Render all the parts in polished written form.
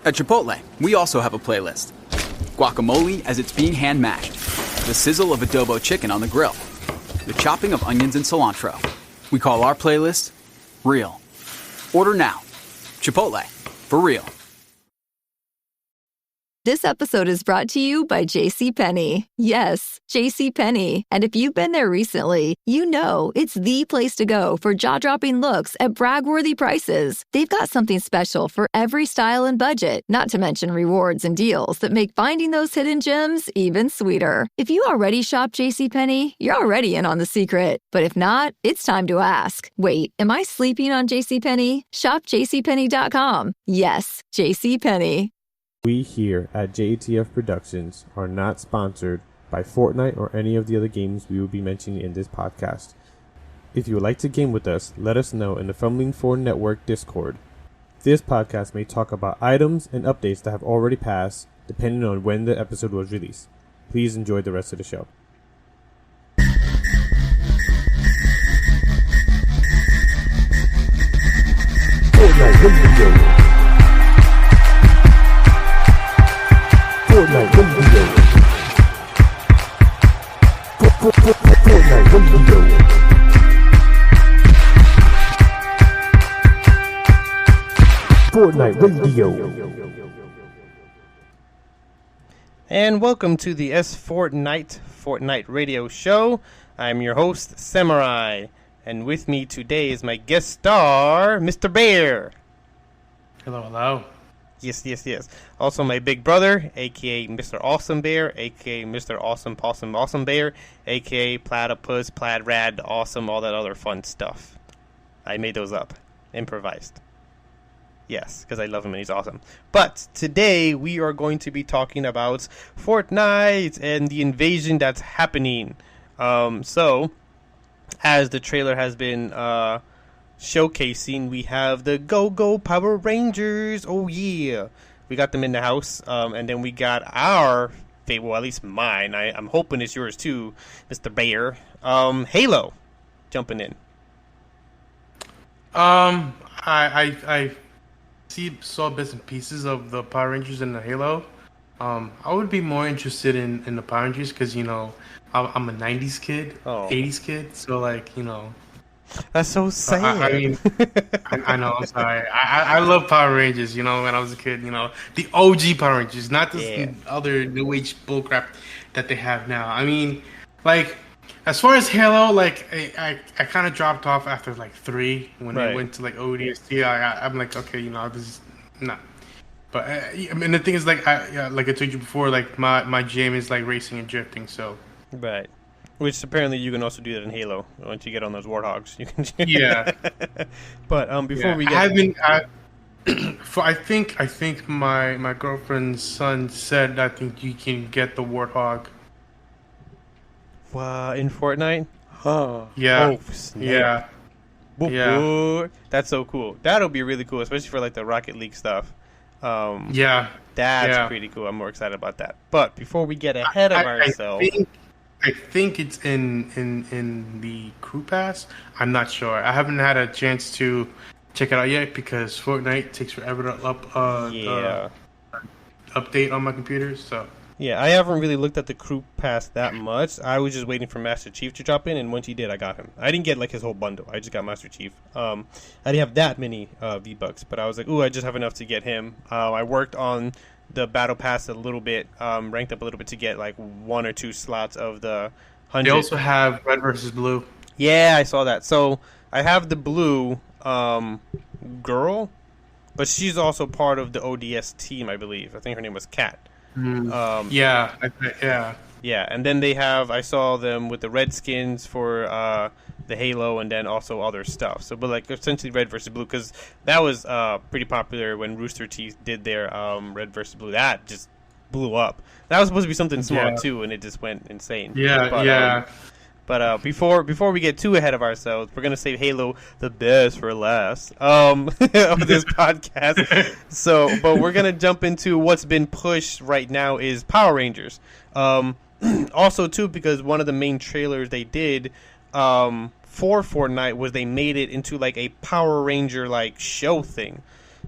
At Chipotle, we also have a playlist. Guacamole as it's being hand-mashed. The sizzle of adobo chicken on the grill. The chopping of onions and cilantro. We call our playlist Real. Order now. Chipotle. For real. This episode is brought to you by JCPenney. Yes, JCPenney. And if you've been there recently, you know it's the place to go for jaw-dropping looks at brag-worthy prices. They've got something special for every style and budget, not to mention rewards and deals that make finding those hidden gems even sweeter. If you already shop JCPenney, you're already in on the secret. But if not, it's time to ask. Wait, am I sleeping on JCPenney? Shop JCPenney.com. Yes, JCPenney. We here at JATF Productions are not sponsored by Fortnite or any of the other games we will be mentioning in this podcast. If you would like to game with us, let us know in the Fumbling 4 Network Discord. This podcast may talk about items and updates that have already passed, depending on when the episode was released. Please enjoy the rest of the show. Fortnite Radio. Fortnite Radio. Fortnite Radio. Fortnite Radio. And welcome to the Fortnite Radio Show. I'm your host, Samurai. And with me today is my guest star, Mr. Bear. Hello, hello. Yes. Also, my big brother, a.k.a. Mr. Awesome Bear, a.k.a. Mr. Awesome Possum Awesome Bear, a.k.a. Platypus, Plaid Rad, Awesome, all that other fun stuff. I made those up. Improvised. Yes, because I love him and he's awesome. But today, we are going to be talking about Fortnite and the invasion that's happening. So, as the trailer has been showcasing, we have the Go Power Rangers. Oh yeah, we got them in the house, and then we got our favorite, well, at least mine, I'm hoping it's yours too, Mr. Bear, Halo jumping in. I saw bits and pieces of the Power Rangers and the Halo. I would be more interested in the Power Rangers because, you know, I'm a 90s kid, 80s kid, so like, you know. That's so sad. I mean, I know, I'm sorry. I love Power Rangers, you know, when I was a kid, you know. The OG Power Rangers, not this other new age bullcrap that they have now. I mean, like, as far as Halo, like, I kind of dropped off after, like, 3 when they went to, like, ODST. I'm like, okay, you know, this is not. But, I mean, the thing is, like, like I told you before, like, my jam is, like, racing and drifting, so. Right. Which apparently you can also do that in Halo once you get on those warthogs. You can. Yeah. But before we get, I think my girlfriend's son said I think you can get the warthog. In Fortnite. Oh. Yeah. Oh, snap. Yeah. Yeah. That's so cool. That'll be really cool, especially for like the Rocket League stuff. Yeah. That's pretty cool. I'm more excited about that. But before we get ahead of ourselves. I think it's in the Crew Pass. I'm not sure. I haven't had a chance to check it out yet because Fortnite takes forever to update on my computer. So yeah, I haven't really looked at the Crew Pass that much. I was just waiting for Master Chief to drop in, and once he did, I got him. I didn't get like his whole bundle. I just got Master Chief. I didn't have that many V-Bucks, but I was like, ooh, I just have enough to get him. I worked on the battle pass a little bit, ranked up a little bit to get like 1 or 2 slots of the 100. They also have red versus blue. Yeah, I saw that. So I have the blue girl, but she's also part of the ODS team, I believe. I think her name was Kat. Yeah, and then they have, I saw them with the red skins for the Halo and then also other stuff. So, but like essentially red versus blue, because that was pretty popular when Rooster Teeth did their red versus blue. That just blew up. That was supposed to be something small too, and it just went insane. But before we get too ahead of ourselves, we're gonna save Halo the best for last of this podcast. So, but we're gonna jump into what's been pushed right now is Power Rangers. Also too, because one of the main trailers they did for Fortnite was they made it into like a Power Ranger like show thing.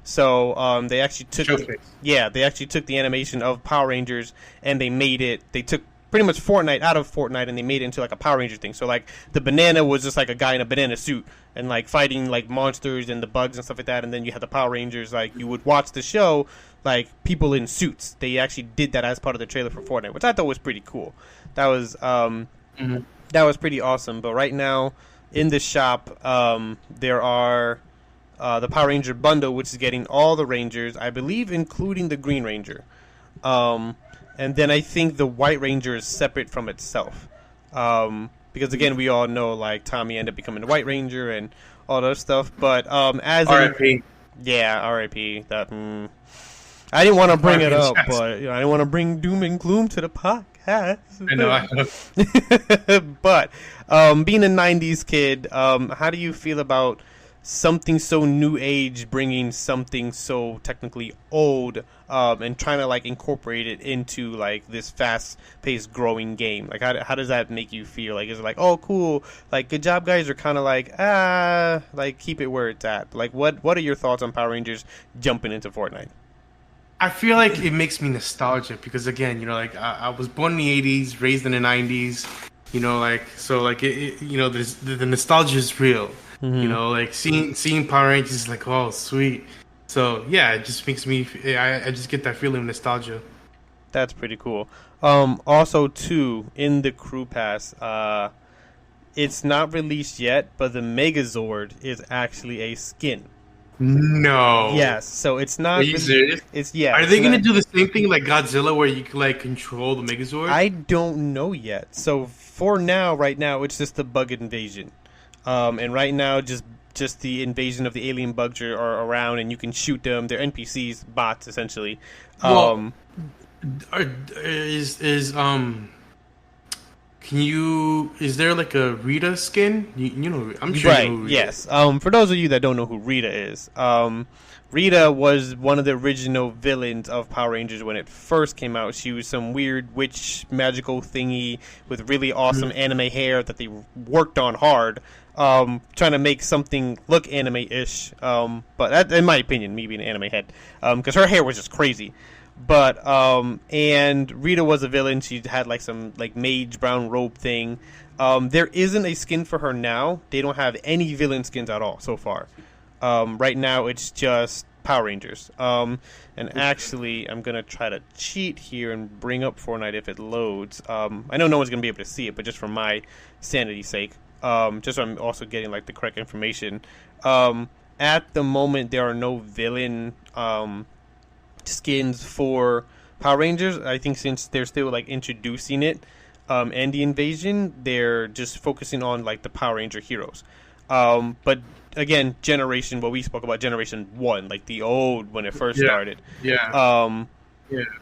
So they actually took Showcase. they actually took the animation of Power Rangers and they took pretty much Fortnite out of Fortnite and they made it into like a Power Ranger thing. So like the banana was just like a guy in a banana suit and like fighting like monsters and the bugs and stuff like that, and then you had the Power Rangers, like you would watch the show like people in suits. They actually did that as part of the trailer for Fortnite, which I thought was pretty cool. That was that was pretty awesome. But right now in the shop there are the Power Ranger bundle, which is getting all the Rangers, I believe, including the Green Ranger. And then I think the White Ranger is separate from itself. Because, again, we all know, like, Tommy ended up becoming the White Ranger and all that stuff. But as R.I.P. Yeah, R.I.P. That, I didn't want to bring it up, but I didn't want to bring doom and gloom to the podcast. I know. But being a 90s kid, how do you feel about something so new age bringing something so technically old and trying to like incorporate it into like this fast paced growing game? Like how does that make you feel? Like is it like, oh cool, like good job guys, or kind of like like keep it where it's at? Like what are your thoughts on Power Rangers jumping into Fortnite? I feel like it makes me nostalgic because again, you know, like I was born in the 80s, raised in the 90s, you know, like so like you know, the nostalgia is real. You know, like seeing Power Rangers is like, oh, sweet. So yeah, it just makes me. I just get that feeling of nostalgia. That's pretty cool. Also, too, in the Crew Pass, it's not released yet, but the Megazord is actually a skin. No. Yes, so it's not. Are you serious? Are they gonna do the same thing like Godzilla, where you can like control the Megazord? I don't know yet. So for now, right now, it's just the bug invasion. And right now, just the invasion of the alien bugs are around, and you can shoot them. They're NPCs, bots, essentially. Is there like a Rita skin? You know, I'm sure right, you know who Rita yes. is. For those of you that don't know who Rita is, Rita was one of the original villains of Power Rangers when it first came out. She was some weird witch magical thingy with really awesome anime hair that they worked on hard, trying to make something look anime-ish. But that, in my opinion, me being an anime head, because her hair was just crazy. But and Rita was a villain. She had like some like mage brown robe thing. There isn't a skin for her now. They don't have any villain skins at all so far. Right now it's just Power Rangers. And actually, I'm gonna try to cheat here and bring up Fortnite if it loads. I know no one's gonna be able to see it, but just for my sanity's sake, just so I'm also getting like the correct information. At the moment, there are no villain skins for Power Rangers. I think since they're still like introducing it and the invasion, they're just focusing on like the Power Ranger heroes. But again, what we spoke about, Generation 1, like the old when it first started. Yeah.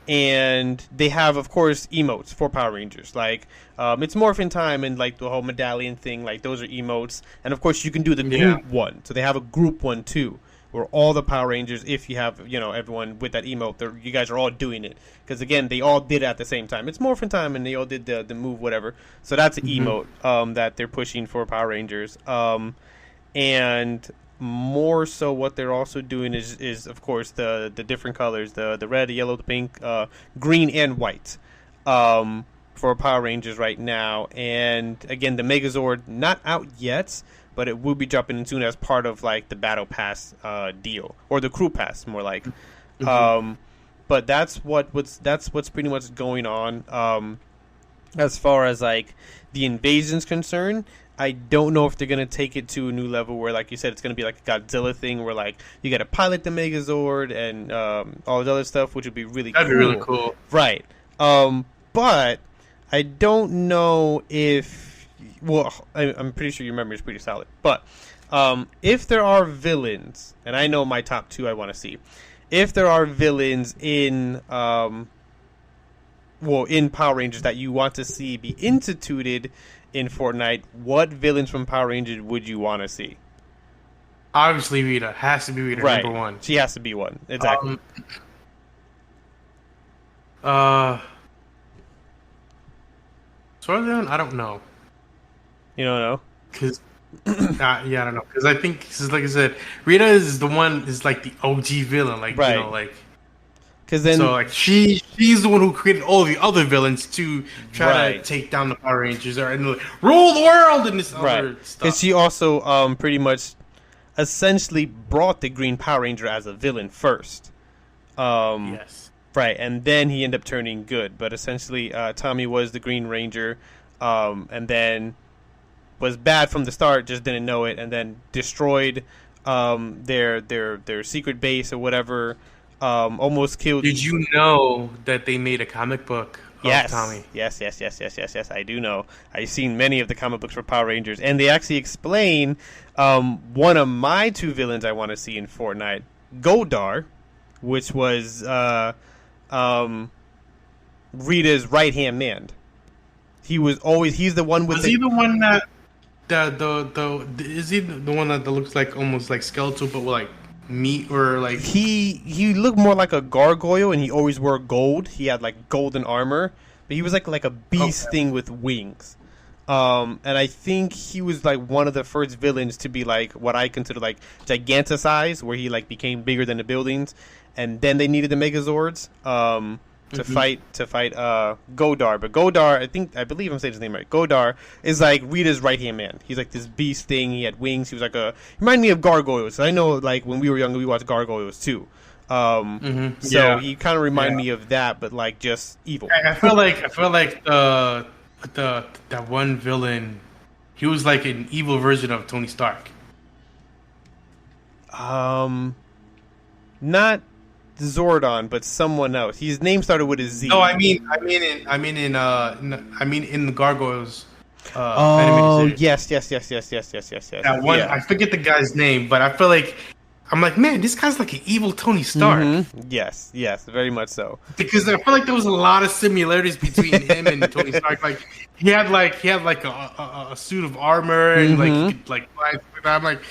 And they have, of course, emotes for Power Rangers. Like, it's Morphin Time and, like, the whole medallion thing. Like, those are emotes. And, of course, you can do the group one. So they have a group one, too, where all the Power Rangers, if you have, you know, everyone with that emote, you guys are all doing it. Because, again, they all did it at the same time. It's Morphin Time, and they all did the move, whatever. So that's an emote that they're pushing for Power Rangers. And more so what they're also doing is of course the different colors, the red, the yellow, the pink, green and white for Power Rangers right now. And again, the Megazord not out yet, but it will be dropping in soon as part of like the Battle Pass deal, or the Crew Pass more like. But that's what's pretty much going on as far as like the invasion's concerned. I don't know if they're going to take it to a new level where, like you said, it's going to be like a Godzilla thing where, like, you got to pilot the Megazord and all the other stuff, which would be really cool. That'd be really cool. Right. But I don't know if... Well, I'm pretty sure your memory is pretty solid. But if there are villains, and I know my top two I want to see, if there are villains in... in Power Rangers that you want to see be instituted in Fortnite, what villains from Power Rangers would you want to see? Obviously, Rita. Has to be Rita, right. number one. She has to be one. Exactly. Sorry, I don't know. You don't know? Because Yeah, I don't know, because I think, 'cause like I said, Rita is the one is like the OG villain, like Right. you know, like Because then, so like she's the one who created all the other villains to try to Right. take down the Power Rangers or and like, rule the world and this right, other because stuff. she also pretty much essentially brought the Green Power Ranger as a villain first. Yes. Right, and then he ended up turning good. But essentially, Tommy was the Green Ranger, and then was bad from the start, just didn't know it, and then destroyed their secret base or whatever. Almost killed. Did you know that they made a comic book of Yes. Tommy? Yes. I do know. I've seen many of the comic books for Power Rangers, and they actually explain one of my two villains I want to see in Fortnite, Goldar, which was Rita's right hand man. He's the one with Was he the one that the is he the one that looks like almost like skeletal but with like meat or like he looked more like a gargoyle, and he always wore gold. He had like golden armor, but he was like a beast thing with wings. And I think he was like one of the first villains to be like what I consider like giganticized, where he like became bigger than the buildings, and then they needed the Megazords to fight Godar. But Godar, I believe I'm saying his name right. Godar is like Rita's right hand man. He's like this beast thing. He had wings. He was like he reminded me of gargoyles. I know like when we were younger we watched gargoyles too. So he kind of reminded me of that, but like just evil. I feel like that one villain, he was like an evil version of Tony Stark. Not Zordon, but someone else. His name started with a Z. No, I mean in the Gargoyles. Oh, animated series. yes. That one, Yeah. I forget the guy's name, but I feel like I'm like, man, this guy's like an evil Tony Stark. Yes, very much so. Because I feel like there was a lot of similarities between him and Tony Stark. Like he had a suit of armor and like he could like fly. I'm like,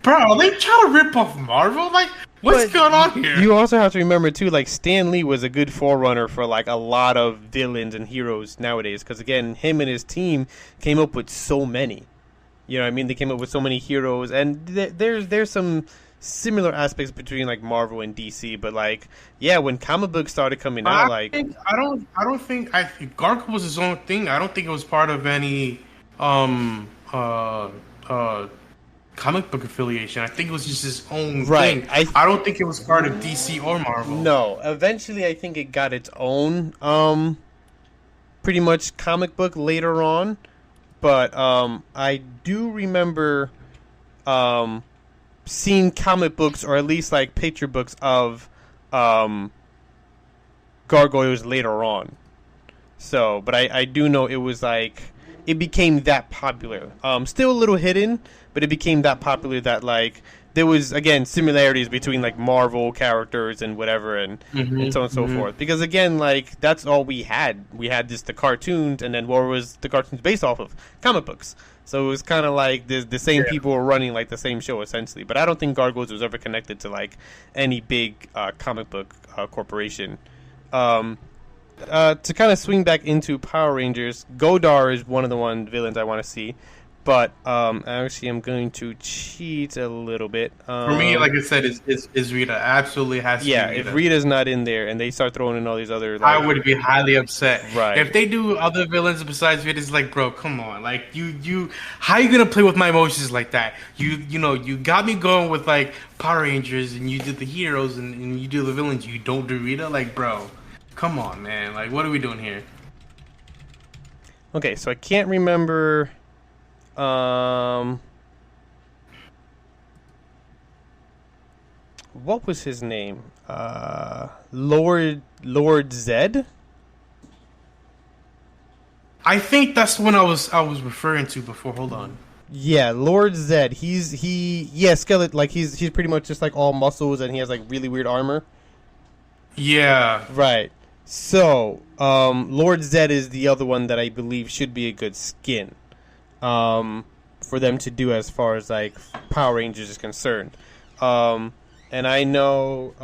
bro, are they trying to rip off Marvel? Like, what's going on here? You also have to remember too, like Stan Lee was a good forerunner for like a lot of villains and heroes nowadays. Because again, him and his team came up with so many. You know what I mean? They came up with so many heroes, and there's some similar aspects between like Marvel and DC. But like, yeah, when comic books started coming out, like I don't think Gargoyle was his own thing. I don't think it was part of any comic book affiliation. I think it was just his own thing. I don't think it was part of DC or Marvel. No, eventually I think it got its own pretty much comic book later on. But I do remember seeing comic books, or at least like picture books of gargoyles later on. So, but I do know it was like it became that popular. Still a little hidden, but it became that popular that like there was again similarities between like Marvel characters and whatever and so on and so forth. Because again, like that's all we had. We had just the cartoons, and then what was the cartoons based off of? Comic books. So it was kind of like the same people were running like the same show essentially. But I don't think Gargoyles was ever connected to like any big comic book corporation. To kind of swing back into Power Rangers, Godar is one of the villains I want to see. But actually, I'm going to cheat a little bit. For me, like I said, is Rita. Absolutely has to be Rita. If Rita's not in there and they start throwing in all these other... I would be highly upset. Right. If they do other villains besides Rita, it's like, bro, come on. Like, you how you going to play with my emotions like that? You got me going with, like, Power Rangers, and you did the heroes, and you do the villains. You don't do Rita? Like, bro, come on, man. Like, what are we doing here? Okay, so I can't remember... what was his name? Lord Zed? I think that's the one I was referring to before. Hold on. Yeah, Lord Zed. Skeleton. Like he's pretty much just like all muscles, and he has like really weird armor. Yeah. Right. So, Lord Zed is the other one that I believe should be a good skin. For them to do as far as like Power Rangers is concerned. And I know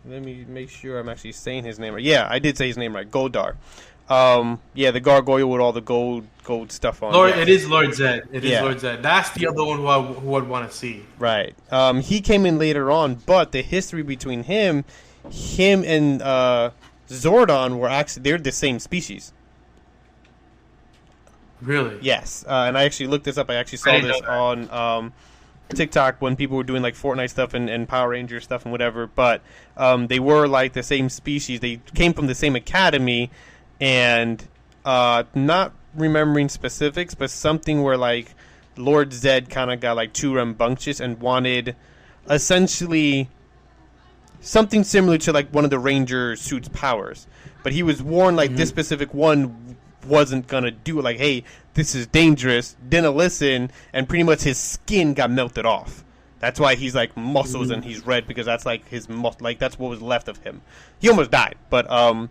let me make sure I'm actually saying his name right. Yeah, I did say his name right. Goldar. Yeah, the gargoyle with all the gold stuff on. Lord, yeah. it is Lord Zed. It is Yeah. Lord Zed. That's the other one who I'd want to see. Right. He came in later on, but the history between him and Zordon were they're the same species. Really? Yes. And I actually looked this up. I actually saw this on TikTok when people were doing like Fortnite stuff and Power Ranger stuff and whatever. But they were like the same species. They came from the same academy, and not remembering specifics, but something where like Lord Zed kind of got like too rambunctious and wanted essentially something similar to like one of the Ranger suit's powers. But he was warned like this specific one wasn't gonna do it. Like, hey, this is dangerous. Didn't listen, and pretty much his skin got melted off. That's why he's like muscles and he's red, because that's like his like that's what was left of him. He almost died, but and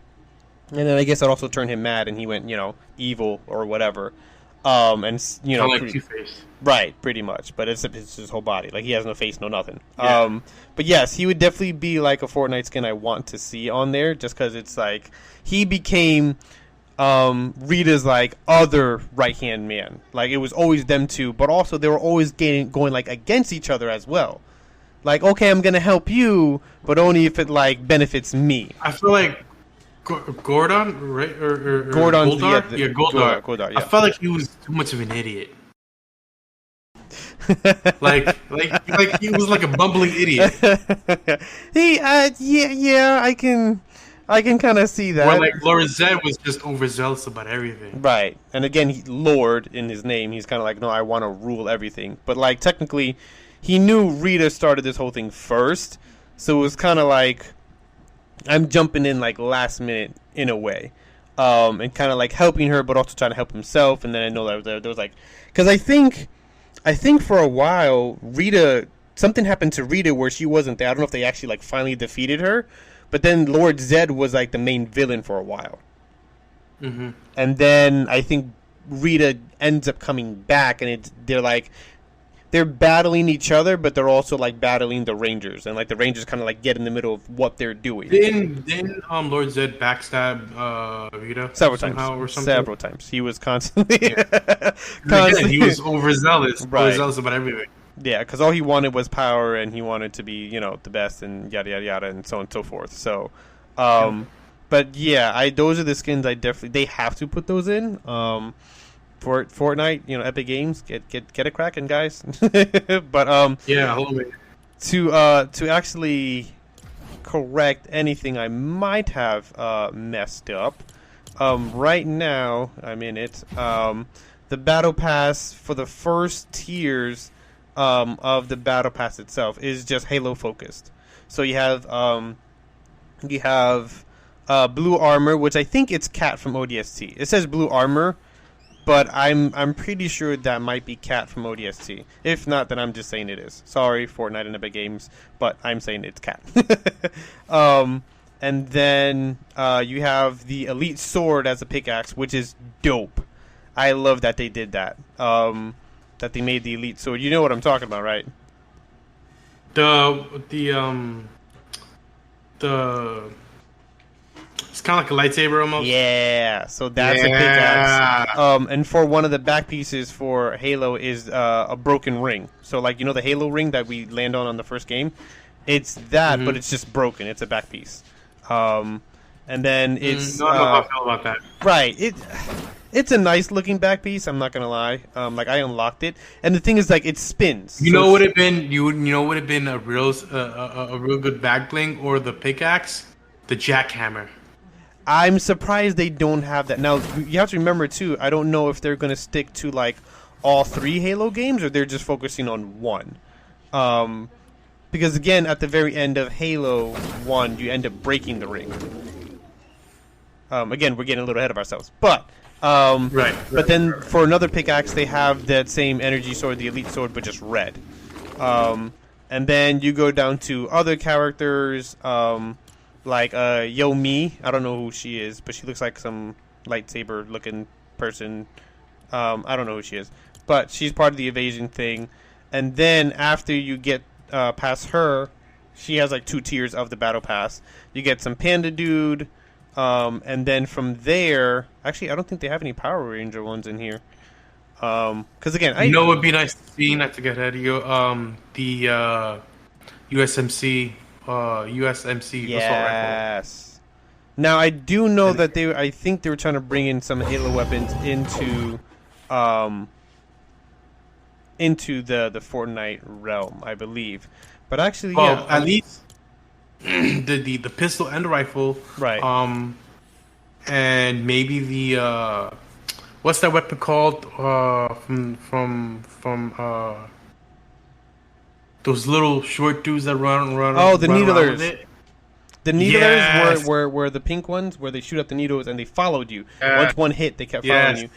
then I guess it also turned him mad, and he went evil or whatever. And like Two-Face. Right, pretty much. But it's his whole body. Like, he has no face, no nothing. Yeah. But yes, he would definitely be like a Fortnite skin I want to see on there, just because it's like he became Rita's like other right hand man. Like, it was always them two, but also they were always going like against each other as well. Like, okay, I'm gonna help you, but only if it like benefits me. I feel like Gordon, right? Or Gordon's Goldar? Goldar. Goldar, yeah. I felt like he was too much of an idiot. like he was like a bumbling idiot. I can kind of see that. Where like Lord Zed was just overzealous about everything. Right. And again, Lord in his name, he's kind of like, no, I want to rule everything. But like technically, he knew Rita started this whole thing first, so it was kind of like I'm jumping in like last minute in a way, and kind of like helping her, but also trying to help himself. And then I know that there was like, because I think for a while something happened to Rita where she wasn't there. I don't know if they actually like finally defeated her, but then Lord Zed was like the main villain for a while. Mm-hmm. And then I think Rita ends up coming back, and they're battling each other, but they're also like battling the Rangers, and like the Rangers kind of like get in the middle of what they're doing. Didn't Lord Zed backstab Rita several somehow times? Or something? Several times. He was constantly. Again, he was overzealous. Right. Overzealous about everything. Yeah, because all he wanted was power, and he wanted to be, the best, and yada yada yada, and so on and so forth. So, but yeah, those are the skins they have to put those in. For Fortnite, Epic Games, get it cracking, guys. But yeah, hold on. To actually correct anything I might have messed up, right now I'm in it. The battle pass for the first tiers of the battle pass itself is just Halo focused. So you have blue armor, which I think it's Cat from ODST. It says blue armor, but I'm pretty sure that might be Cat from ODST. If not, then I'm just saying it is. Sorry, Fortnite and Epic Games, but I'm saying it's Cat. And then you have the Elite Sword as a pickaxe, which is dope. I love that they did that. That they made the Elite Sword. You know what I'm talking about, right? It's kind of like a lightsaber almost. Yeah, so that's a pickaxe. And for one of the back pieces for Halo is a broken ring. So like the Halo ring that we land on the first game, it's that, but it's just broken. It's a back piece. And then it's I don't know how I feel about that. Right. It's a nice looking back piece. I'm not gonna lie. Like I unlocked it, and the thing is, like it spins. You know what would have been a real good back bling or the pickaxe, the jackhammer. I'm surprised they don't have that. Now you have to remember too. I don't know if they're gonna stick to like all 3 Halo games or they're just focusing on one. Because again, at the very end of Halo 1, you end up breaking the ring. Again, we're getting a little ahead of ourselves, but. Right. But then for another pickaxe, they have that same energy sword, the Elite Sword, but just red. And then you go down to other characters, like Yomi. I don't know who she is, but she looks like some lightsaber-looking person. I don't know who she is, but she's part of the evasion thing. And then after you get past her, she has like 2 tiers of the battle pass. You get some Panda Dude. And then from there, actually, I don't think they have any Power Ranger ones in here. Because again, it would be nice to see, not to get ahead of you, the USMC yes. Now I do know that I think they were trying to bring in some Halo weapons into the Fortnite realm, I believe. But actually, at least the pistol and the rifle, right? And maybe the what's that weapon called? From those little short dudes that run. Oh, the run needlers. The needlers yes. were the pink ones where they shoot at the needles and they followed you. Once one hit, they kept following you.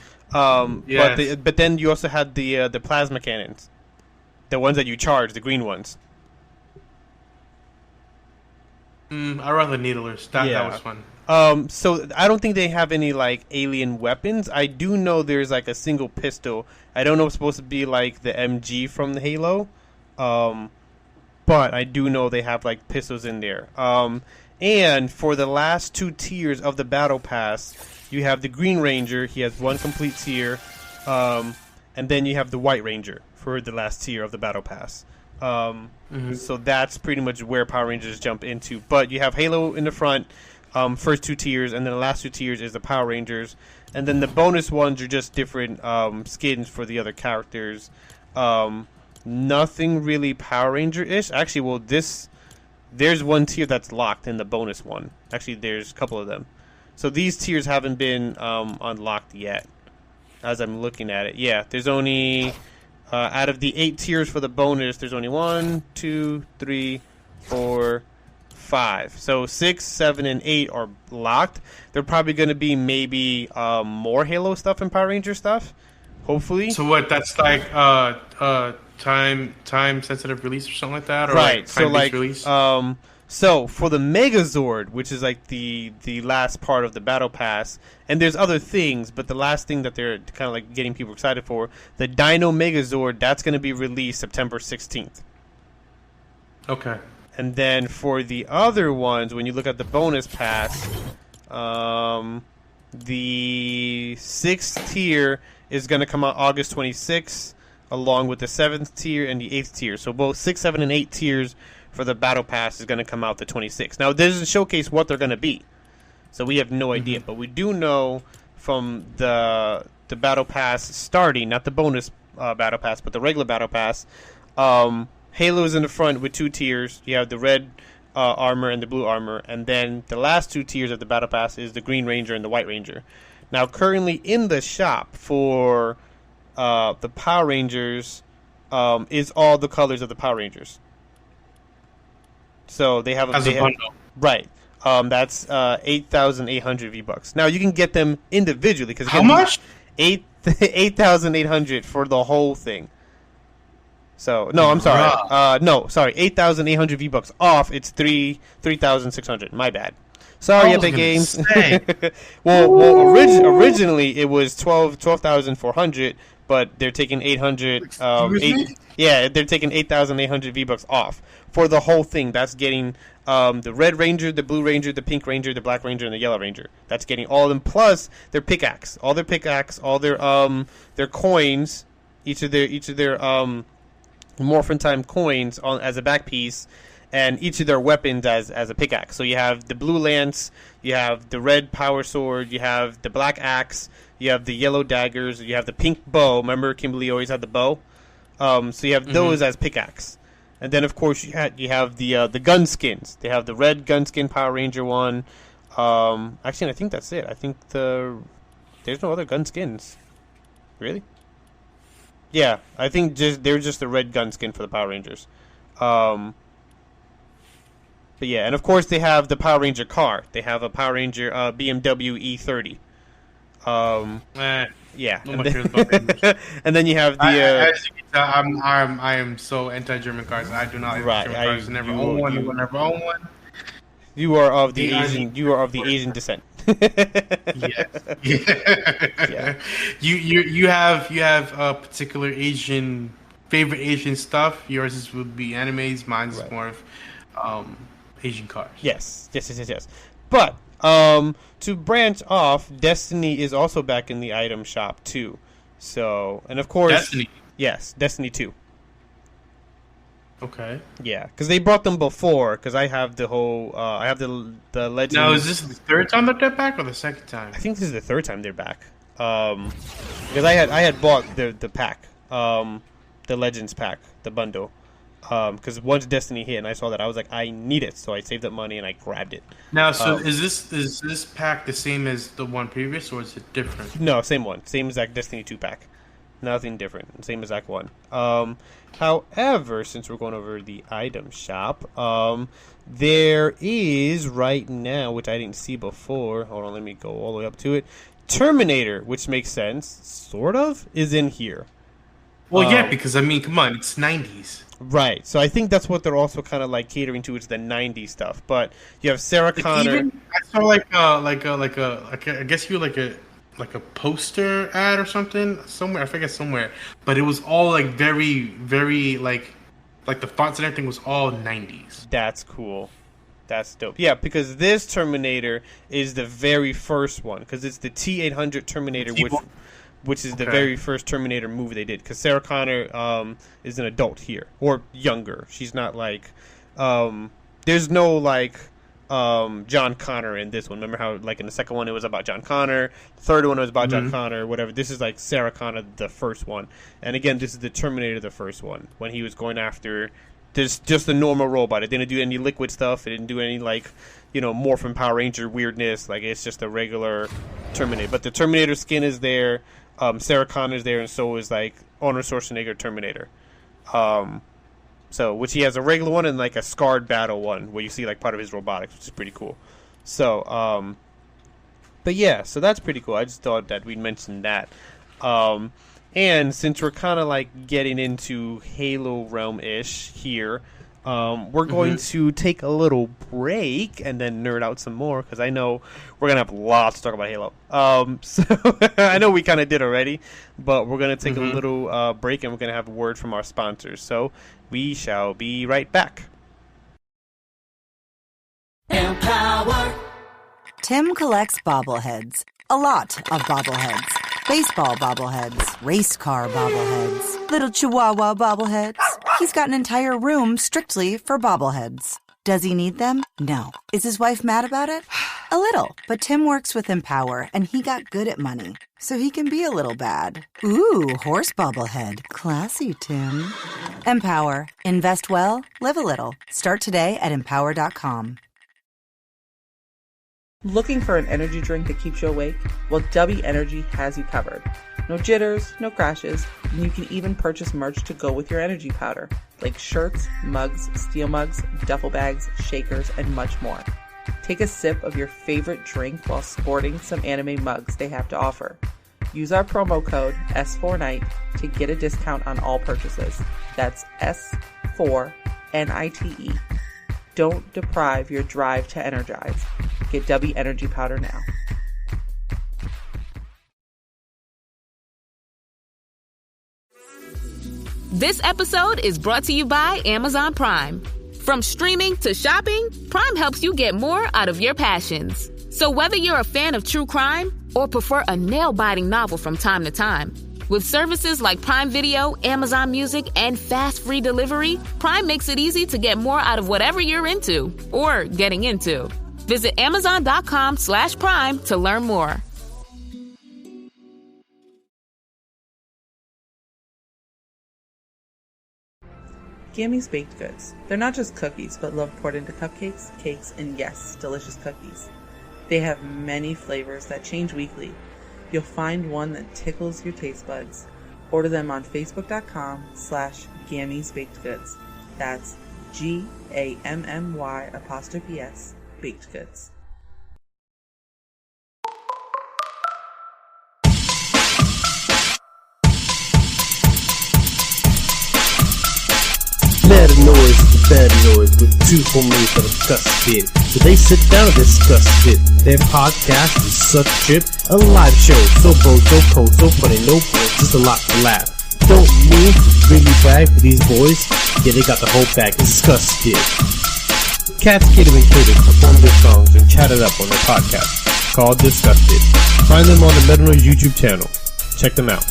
Yes. But then you also had the plasma cannons, the ones that you charge, the green ones. I rather needlers. That was fun. So I don't think they have any like alien weapons. I do know there's like a single pistol. I don't know if it's supposed to be like the MG from the Halo. But I do know they have like pistols in there. And for the last 2 tiers of the Battle Pass, you have the Green Ranger. He has 1 complete tier. And then you have the White Ranger for the last tier of the Battle Pass. So that's pretty much where Power Rangers jump into. But you have Halo in the front, first 2 tiers, and then the last 2 tiers is the Power Rangers. And then the bonus ones are just different skins for the other characters. Nothing really Power Ranger-ish. Actually, well, there's 1 tier that's locked in the bonus one. Actually, there's a couple of them. So these tiers haven't been unlocked yet, as I'm looking at it. Yeah, there's only... out of the 8 tiers for the bonus, there's only 1, 2, 3, 4, 5. So 6, 7, and 8 are locked. They're probably going to be maybe more Halo stuff and Power Ranger stuff, hopefully. So what? That's like time sensitive release or something like that, or right? Like time-based release? So for the Megazord, which is like the last part of the Battle Pass, and there's other things, but the last thing that they're kind of like getting people excited for, the Dino Megazord, that's going to be released September 16th. Okay. And then for the other ones, when you look at the bonus pass, the 6th tier is going to come out August 26th, along with the 7th tier and the 8th tier. So both 6, 7, and 8 tiers for the Battle Pass is going to come out the 26th. Now, this doesn't showcase what they're going to be, so we have no idea. But we do know from the Battle Pass starting, not the bonus Battle Pass, but the regular Battle Pass, Halo's in the front with 2 tiers. You have the red armor and the blue armor, and then the last 2 tiers of the Battle Pass is the Green Ranger and the White Ranger. Now, currently in the shop for the Power Rangers is all the colors of the Power Rangers. So they have as a bundle, right? That's 8,800 V-Bucks. Now you can get them individually because how much? 8,800 for the whole thing. So no, I'm sorry. No, sorry, 8,800 V-Bucks off. It's 3,600. My bad. Sorry, Epic Games. well, originally it was 12,400, but they're taking 800. They're taking 8,800 V-Bucks off for the whole thing. That's getting the Red Ranger, the Blue Ranger, the Pink Ranger, the Black Ranger, and the Yellow Ranger. That's getting all of them plus their pickaxe, all their coins, each of their Morphin Time coins as a back piece, and each of their weapons as a pickaxe. So you have the blue lance, you have the red power sword, you have the black axe, you have the yellow daggers, you have the pink bow. Remember, Kimberly always had the bow. So you have those as pickaxe, and then of course you have the gun skins. They have the red gun skin Power Ranger one. Actually, I think that's it. I think there's no other gun skins. Really? Yeah, I think they're just the red gun skin for the Power Rangers. But yeah, and of course they have the Power Ranger car. They have a Power Ranger BMW E30. Yeah, and then you have the. As you can tell, I am so anti-German cars. I do not like German cars. Never own one. Will never own one. You are of the Asian. You are of the Asian descent. Yes. Yeah. You have a particular Asian favorite Asian stuff. Yours would be animes. Mine's more of Asian cars. Yes. But To branch off, Destiny is also back in the item shop too. So, and of course, Destiny. Yes, Destiny 2. Okay. Yeah, because they brought them before. Because I have the whole, I have the Legends. Now, is this the third time that they're back, or the second time? I think this is the third time they're back. Because I had bought the pack, the Legends pack, the bundle. Because once Destiny hit and I saw that, I was like, I need it, so I saved up money and I grabbed it. Now, so is this pack the same as the one previous, or is it different? No, same one, same exact Destiny 2 pack, nothing different, same exact one. However, since we're going over the item shop, there is right now, which I didn't see before. Hold on, let me go all the way up to it. Terminator, which makes sense, sort of, is in here. Well, yeah, because I mean, come on, it's 90s. Right, so I think that's what they're also kind of like catering to, is the '90s stuff. But you have Sarah Connor. Even, I saw like I guess you like a poster ad or something somewhere. I forget somewhere, but it was all like very very like the fonts and everything was all 90s. That's cool. That's dope. Yeah, because this Terminator is the very first one, because it's the T-800 Terminator, which is the very first Terminator movie they did. Because Sarah Connor is an adult here, or younger. She's not like there's no like John Connor in this one. Remember how like in the second one it was about John Connor, the third one was about John Connor, whatever. This is like Sarah Connor, the first one. And again, this is the Terminator, the first one, when he was going after just a normal robot. It didn't do any liquid stuff. It didn't do any like, Morphin Power Ranger weirdness. Like, it's just a regular Terminator. But the Terminator skin is there. Sarah Connor's there, and so is like Arnold Schwarzenegger Terminator. So, which he has a regular one and like a scarred battle one where you see like part of his robotics, which is pretty cool. So, but yeah, so that's pretty cool. I just thought that we'd mention that. And since we're kind of like getting into Halo realm-ish here, we're going to take a little break and then nerd out some more, because I know we're going to have lots to talk about Halo. So I know we kind of did already, but we're going to take a little break, and we're going to have a word from our sponsors. So we shall be right back. Empower. Tim collects bobbleheads. A lot of bobbleheads. Baseball bobbleheads, race car bobbleheads, little chihuahua bobbleheads. He's got an entire room strictly for bobbleheads. Does he need them? No. Is his wife mad about it? A little. But Tim works with Empower, and he got good at money, so he can be a little bad. Ooh, horse bobblehead. Classy, Tim. Empower. Invest well, live a little. Start today at empower.com. Looking for an energy drink that keeps you awake? Well, W Energy has you covered. No jitters, no crashes, and you can even purchase merch to go with your energy powder, like shirts, mugs, steel mugs, duffel bags, shakers, and much more. Take a sip of your favorite drink while sporting some anime mugs they have to offer. Use our promo code S4NITE to get a discount on all purchases. That's S4NITE. Don't deprive your drive to energize. Get W Energy Powder now. This episode is brought to you by Amazon Prime. From streaming to shopping, Prime helps you get more out of your passions. So whether you're a fan of true crime or prefer a nail-biting novel from time to time, with services like Prime Video, Amazon Music, and fast free delivery, Prime makes it easy to get more out of whatever you're into or getting into. Visit Amazon.com/Prime to learn more. Gammy's Baked Goods. They're not just cookies, but love poured into cupcakes, cakes, and yes, delicious cookies. They have many flavors that change weekly. You'll find one that tickles your taste buds. Order them on Facebook.com/Gammy's Baked Goods. That's GAMMY' Baked Goods. Mad noise is the bad noise with two homies that are cuspid. So they sit down and discuss it. Their podcast is such trip, a live show. So bro, so cold, so funny, no points, just a lot to laugh. Don't mean to really brag for these boys. Yeah, they got the whole bag disgusted. cats, Kid and Kittens performed their songs and chatted up on their podcast called Disgusted. Find them on the Metal Noise YouTube channel. Check them out.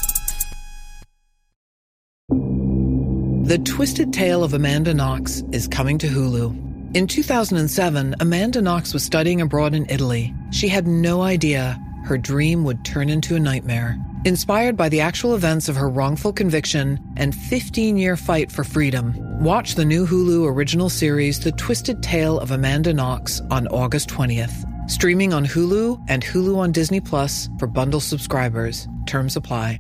The Twisted Tale of Amanda Knox is coming to Hulu. In 2007, Amanda Knox was studying abroad in Italy. She had no idea her dream would turn into a nightmare. Inspired by the actual events of her wrongful conviction and 15-year fight for freedom, watch the new Hulu original series, The Twisted Tale of Amanda Knox, on August 20th. Streaming on Hulu and Hulu on Disney Plus for bundle subscribers. Terms apply.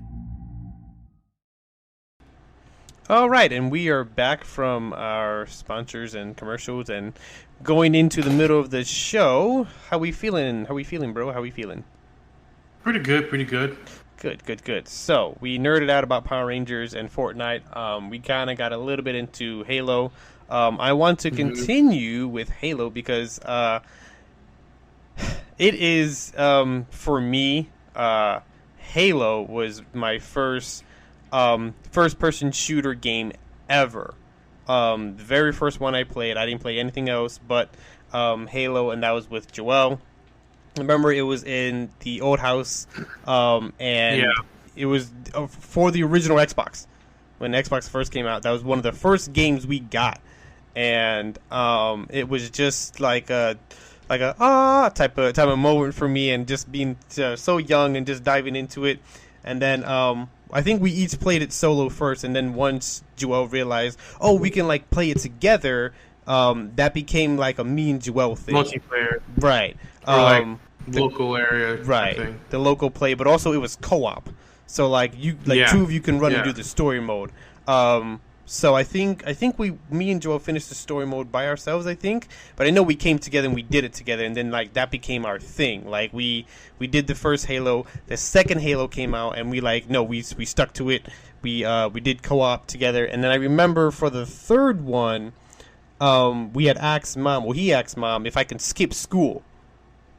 All right, and we are back from our sponsors and commercials and going into the middle of the show. How we feeling? How we feeling, bro? How we feeling? Pretty good, pretty good. Good. So, we nerded out about Power Rangers and Fortnite. We kind of got a little bit into Halo. I want to continue with Halo because it is, for me, Halo was my first-person shooter game ever. The very first one I played, I didn't play anything else but Halo, and that was with Joel. I remember it was in the old house, and it was for the original Xbox. When Xbox first came out, that was one of the first games we got, and it was just like a type of moment for me, and just being so young and just diving into it, and then I think we each played it solo first, and then once Joel realized, we can like play it together, that became like a me and Joel thing. Multiplayer, right? Or local area, right? The local play, but also it was co-op, so like two of you can run and do the story mode. So I think me and Joel finished the story mode by ourselves, I think. But I know we came together and we did it together, and then like that became our thing. Like we did the first Halo, the second Halo came out, and we stuck to it. We did co-op together, and then I remember for the third one, we had asked Mom. Well, he asked Mom if I can skip school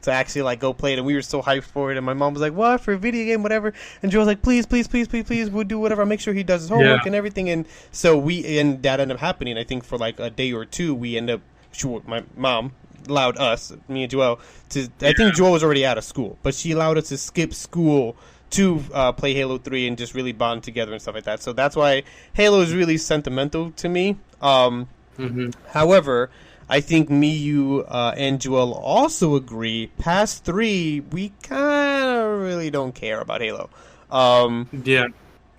to actually like go play it, and we were so hyped for it, and my mom was like, "What, for a video game, whatever?" And Joe was like, please, we'll do whatever. I'll make sure he does his homework and everything. And so that ended up happening. I think for like a day or two, we ended up, my mom allowed us, me and Joel, to, I think Joel was already out of school, but she allowed us to skip school to play Halo 3 and just really bond together and stuff like that. So that's why Halo is really sentimental to me. However, I think me, you, and Joel also agree, past 3, we kind of really don't care about Halo.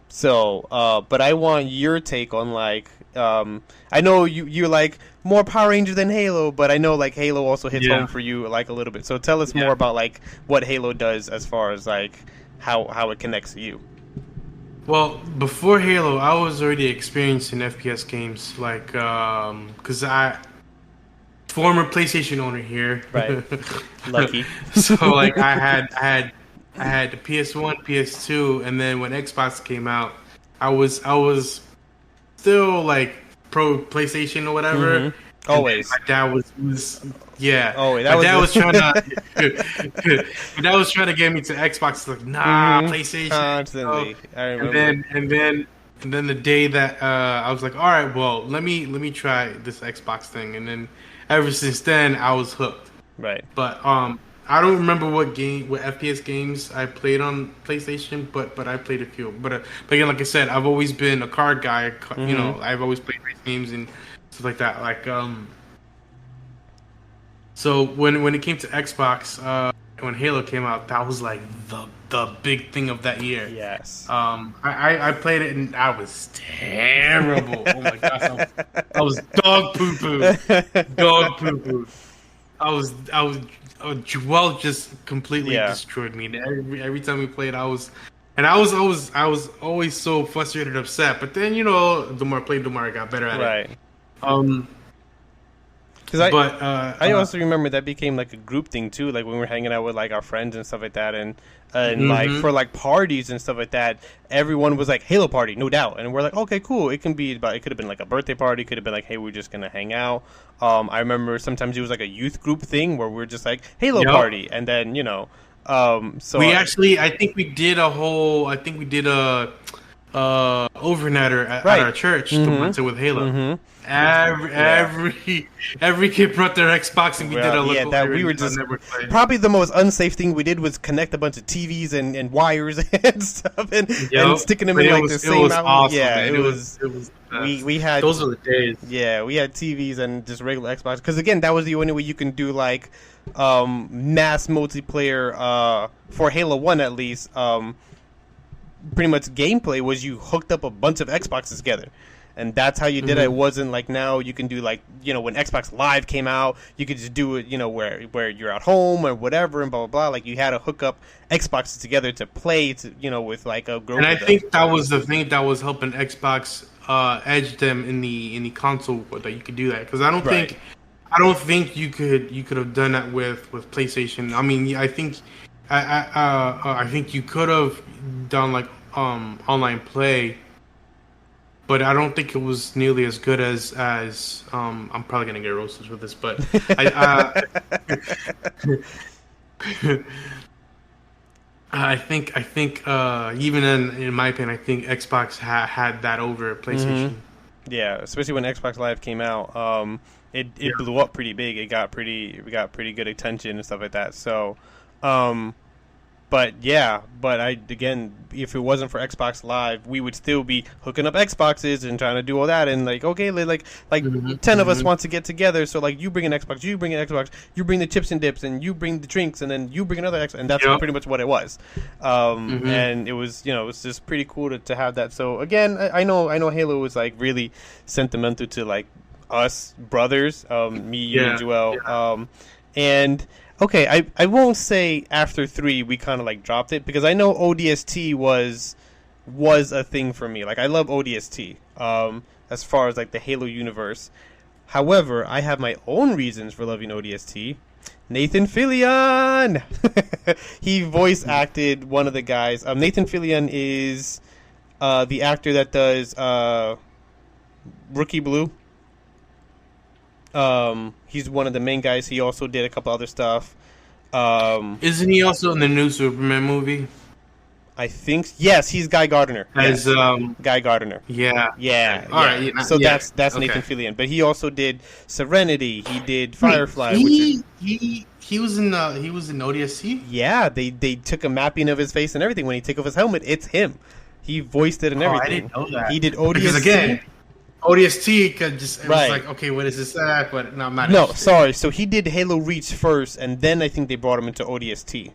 So, but I want your take on, like, I know you're, like, more Power Ranger than Halo, but I know, like, Halo also hits home for you, like, a little bit. So tell us more about, like, what Halo does as far as, like, how it connects to you. Well, before Halo, I was already experiencing FPS games, like, because former PlayStation owner here. Right. Lucky. So like I had the PS1, PS2, and then when Xbox came out, I was still like pro PlayStation or whatever. Always. My dad was Oh, my dad was trying to. My dad was trying to get me to Xbox. Like, nah, PlayStation. Constantly. I remember. And then the day that I was like, all right, well, let me try this Xbox thing, and then ever since then I was hooked. Right. But I don't remember what FPS games I played on PlayStation, but I played a few. But again, like I said, I've always been a card guy. You know, I've always played race games and stuff like that. Like so when it came to Xbox, when Halo came out, that was like the big thing of that year. Yes. I played it and I was terrible. Oh my gosh, I was dog poo poo. I was Joel just completely destroyed me. Every time we played, I was always so frustrated, upset. But then, you know, the more I played, the more I got better at it. Right. I also remember that became like a group thing too. Like when we were hanging out with like our friends and stuff like that, and like for like parties and stuff like that, everyone was like Halo party, no doubt. And we're like, okay, cool. It could have been like a birthday party. It could have been like, hey, we're just gonna hang out. I remember sometimes it was like a youth group thing where we're just like Halo party, and then so we actually, I think we did a overnighter at Right. our church to rent it with Halo. Mhm. Every kid brought their Xbox and we did a local that we were just probably the most unsafe thing we did was connect a bunch of TVs and wires and stuff and sticking them in like the same outlet. Awesome, yeah, man. it was we had those were the days. Yeah, we had TVs and just regular Xbox because again that was the only way you can do like mass multiplayer for Halo 1 at least. Pretty much gameplay was you hooked up a bunch of Xboxes together. And that's how you did it. It wasn't like now you can do like, when Xbox Live came out, you could just do it, where you're at home or whatever and blah, blah, blah. Like you had to hook up Xboxes together to play, with like a group. And I think that was the thing that was helping Xbox edge them in the console that you could do that. Because I don't think you could have done that with PlayStation. I mean, I think you could have done like online play. But I don't think it was nearly as good as I'm probably gonna get roasted for this, but I think even in my opinion, I think Xbox had that over PlayStation. Mm-hmm. Yeah, especially when Xbox Live came out, it blew up pretty big. We got pretty good attention and stuff like that. So, But again, if it wasn't for Xbox Live, we would still be hooking up Xboxes and trying to do all that. And like, okay, like 10 of us want to get together. So like, you bring an Xbox, you bring an Xbox, you bring the chips and dips, and you bring the drinks, and then you bring another Xbox, and that's pretty much what it was. And it was, it was just pretty cool to have that. So again, I know Halo was like really sentimental to like us brothers, me, you, and Joel, and. Okay, I won't say after 3 we kind of like dropped it because I know ODST was a thing for me. Like I love ODST as far as like the Halo universe. However, I have my own reasons for loving ODST. Nathan Fillion! He voice acted one of the guys. Nathan Fillion is the actor that does Rookie Blue. He's one of the main guys. He also did a couple other stuff. Isn't he also in the new Superman movie? I think yes, he's Guy Gardner. As Guy Gardner. Yeah. All right. So that's Nathan Fillion. But he also did Serenity. He did Firefly. He was in ODST. Yeah, they took a mapping of his face and everything. When he took off his helmet, it's him. He voiced it and everything. I didn't know that. He did ODST. Because again, ODST could just was like, okay, what is this at? But no, I'm not. No, sorry. So he did Halo Reach first, and then I think they brought him into ODST.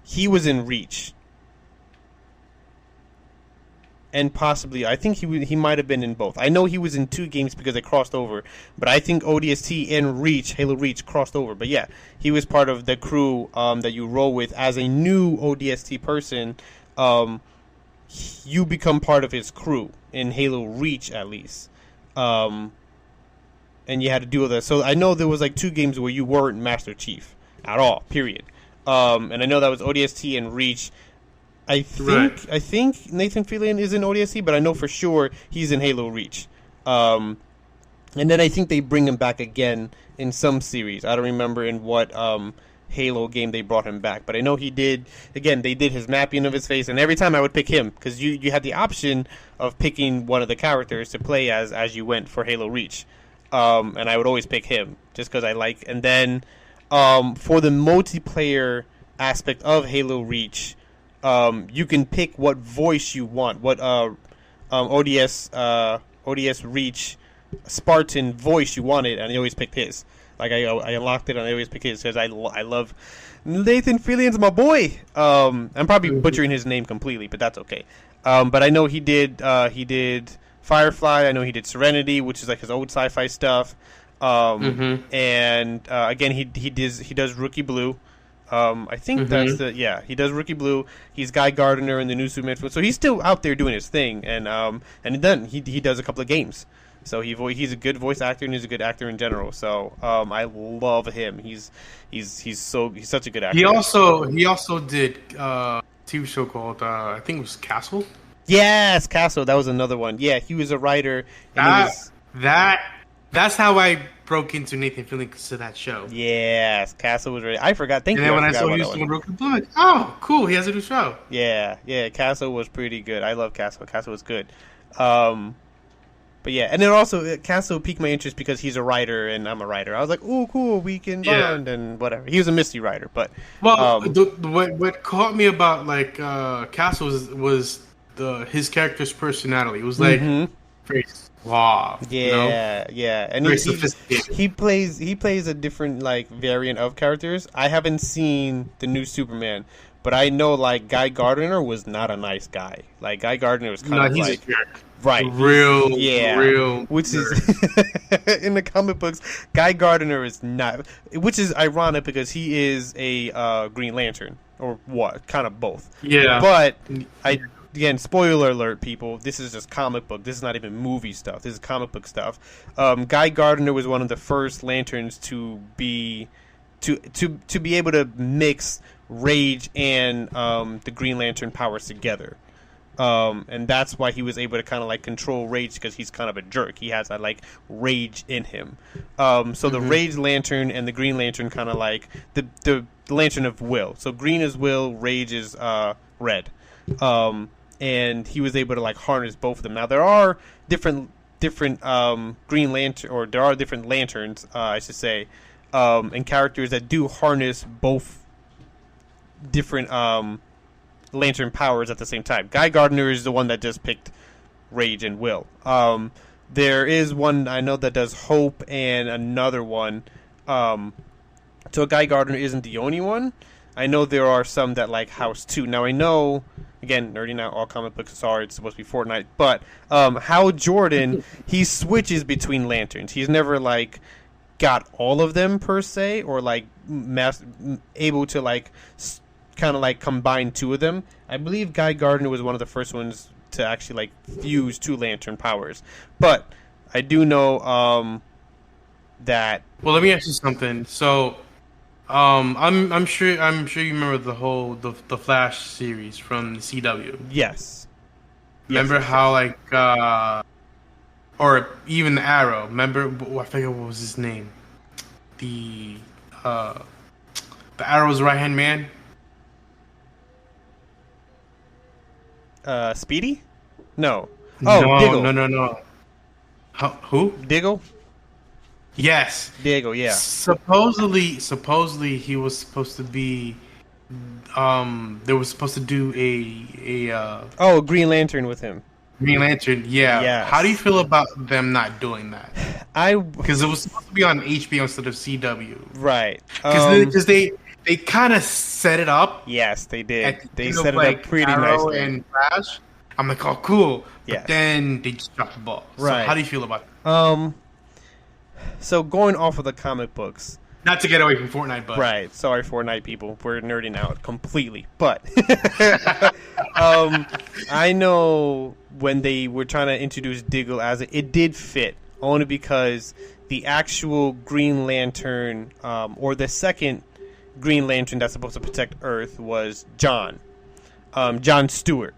He was in Reach, and possibly I think he might have been in both. I know he was in 2 games because they crossed over, but I think ODST and Reach, Halo Reach, crossed over. But yeah, he was part of the crew that you roll with as a new ODST person. You become part of his crew in Halo Reach, at least. And you had to do all that. So I know there was like 2 games where you weren't Master Chief at all, period. And I know that was ODST and Reach. I think Nathan Fillion is in ODST, but I know for sure he's in Halo Reach. And then I think they bring him back again in some series. I don't remember in what Halo game they brought him back, but I know he did. Again, they did his mapping of his face, and every time I would pick him because you had the option of picking one of the characters to play as you went for Halo Reach, and I would always pick him just because I like. And then for the multiplayer aspect of Halo Reach, you can pick what voice you want, what ODS Reach Spartan voice you wanted, and I always picked his. Like I unlocked it and I always pick his because I love Nathan Fillion's my boy. I'm probably butchering his name completely, but that's okay. But I know he did Firefly. I know he did Serenity, which is like his old sci-fi stuff. And again he does Rookie Blue. I think he does Rookie Blue. He's Guy Gardner in the new Superman. So he's still out there doing his thing, and then he does a couple of games. So he's a good voice actor and he's a good actor in general. So I love him. He's such a good actor. He also did a TV show called I think it was Castle. Yes, Castle. That was another one. Yeah, he was a writer. And that That's how I broke into Nathan Fillion to that show. Yes, Castle was really. I forgot. Thank you. And then when I saw he was doing Broken Blue, I'm like, oh, cool, he has a new show. Yeah, Castle was pretty good. I love Castle. Castle was good. But yeah, and then also Castle piqued my interest because he's a writer and I'm a writer. I was like, oh, cool, we can bond and whatever. He was a Misty writer, but what caught me about like Castle was his character's personality. It was like very suave. Yeah, yeah, and very sophisticated. He plays a different like variant of characters. I haven't seen the new Superman, but I know like Guy Gardner was not a nice guy. Like Guy Gardner was kind of he's like a jerk. Right, real, which is in the comic books. Guy Gardner is not, which is ironic because he is a Green Lantern or what, kind of both. Yeah, but again, spoiler alert, people. This is just comic book. This is not even movie stuff. This is comic book stuff. Guy Gardner was one of the first Lanterns to be able to mix rage and the Green Lantern powers together. And that's why he was able to kind of like control rage because he's kind of a jerk. He has that like rage in him. So the Rage Lantern and the Green Lantern kind of like the Lantern of Will. So green is will, rage is red. And he was able to like harness both of them. Now there are different Green Lantern, or there are different lanterns, I should say, and characters that do harness both different Lantern powers at the same time. Guy Gardner is the one that just picked rage and will. There is one I know that does hope and another one. So Guy Gardner isn't the only one. I know there are some that like House 2. Now I know, again, nerding out, all comic books, sorry, it's supposed to be Fortnite, but Hal Jordan, he switches between lanterns. He's never like got all of them per se, or like able to like kind of like combine two of them. I believe Guy Gardner was one of the first ones to actually like fuse two lantern powers. But I do know that. Well, let me ask you something. So, I'm sure you remember the Flash series from the CW. Yes. Remember how like or even Arrow. Remember, I forget what was his name. The Arrow's right hand man. Speedy? No. Oh, no, Diggle. No. Who? Diggle? Yes. Diggle, yeah. Supposedly he was supposed to be they were supposed to do a Green Lantern with him. Green Lantern, yeah. Yes. How do you feel about them not doing that? Because it was supposed to be on HBO instead of CW. Right. Because they kind of set it up. Yes, they did. They set it like up pretty Arrow nicely. And Flash. I'm like, oh, cool. Yeah. But then they just dropped the ball. Right. So how do you feel about that? So going off of the comic books. Not to get away from Fortnite, but right. Sorry, Fortnite people. We're nerding out completely. But I know when they were trying to introduce Diggle it did fit only because the actual Green Lantern, or the second Green Lantern that's supposed to protect Earth was John Stewart.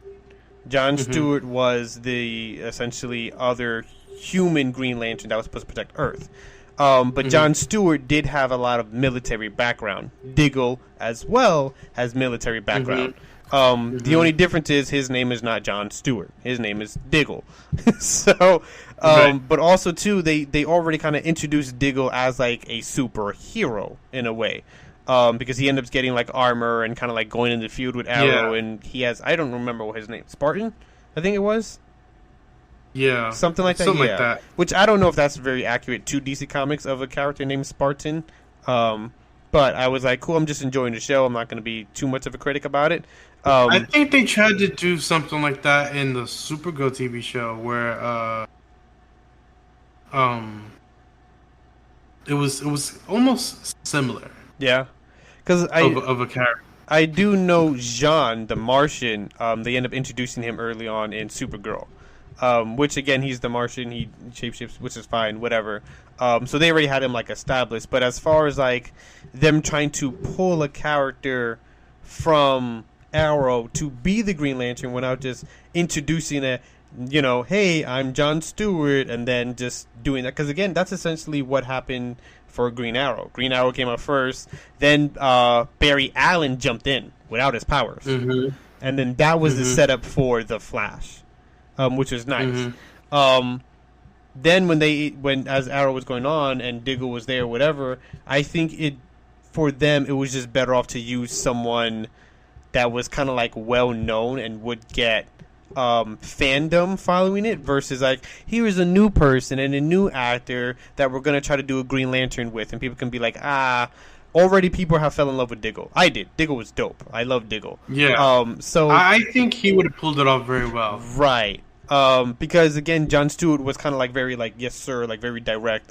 John Stewart was the essentially other human Green Lantern that was supposed to protect Earth. But John Stewart did have a lot of military background. Diggle, as well, has military background. The only difference is his name is not John Stewart. His name is Diggle. So, but also, too, they already kind of introduced Diggle as, like, a superhero, in a way. Because he ends up getting, like, armor and kind of, like, going in the field with Arrow. Yeah. And he has, I don't remember what his name, Spartan, I think it was? Yeah. Something like that, Something like that. Which I don't know if that's very accurate to DC Comics of a character named Spartan. But I was like, cool, I'm just enjoying the show. I'm not going to be too much of a critic about it. I think they tried to do something like that in the Supergirl TV show where it was almost similar. Yeah. Because of a character. I do know Jean, the Martian. They end up introducing him early on in Supergirl. Which again, he's the Martian. He shapeshifts, which is fine, whatever. So they already had him like established. But as far as like them trying to pull a character from Arrow to be the Green Lantern without just introducing you know, hey, I'm Jon Stewart, and then just doing that. Because, again, that's essentially what happened for Green Arrow. Green Arrow came out first, then Barry Allen jumped in without his powers. Mm-hmm. And then that was the setup for The Flash, which was nice. Then when as Arrow was going on and Diggle was there, whatever, I think for them it was just better off to use someone that was kind of like well known and would get fandom following it versus like here is a new person and a new actor that we're gonna try to do a Green Lantern with, and people can be like, already people have fell in love with Diggle. I did. Diggle was dope. I love Diggle. Yeah. So I think he would have pulled it off very well. Right. Because again, Jon Stewart was kind of like very like yes sir, like very direct.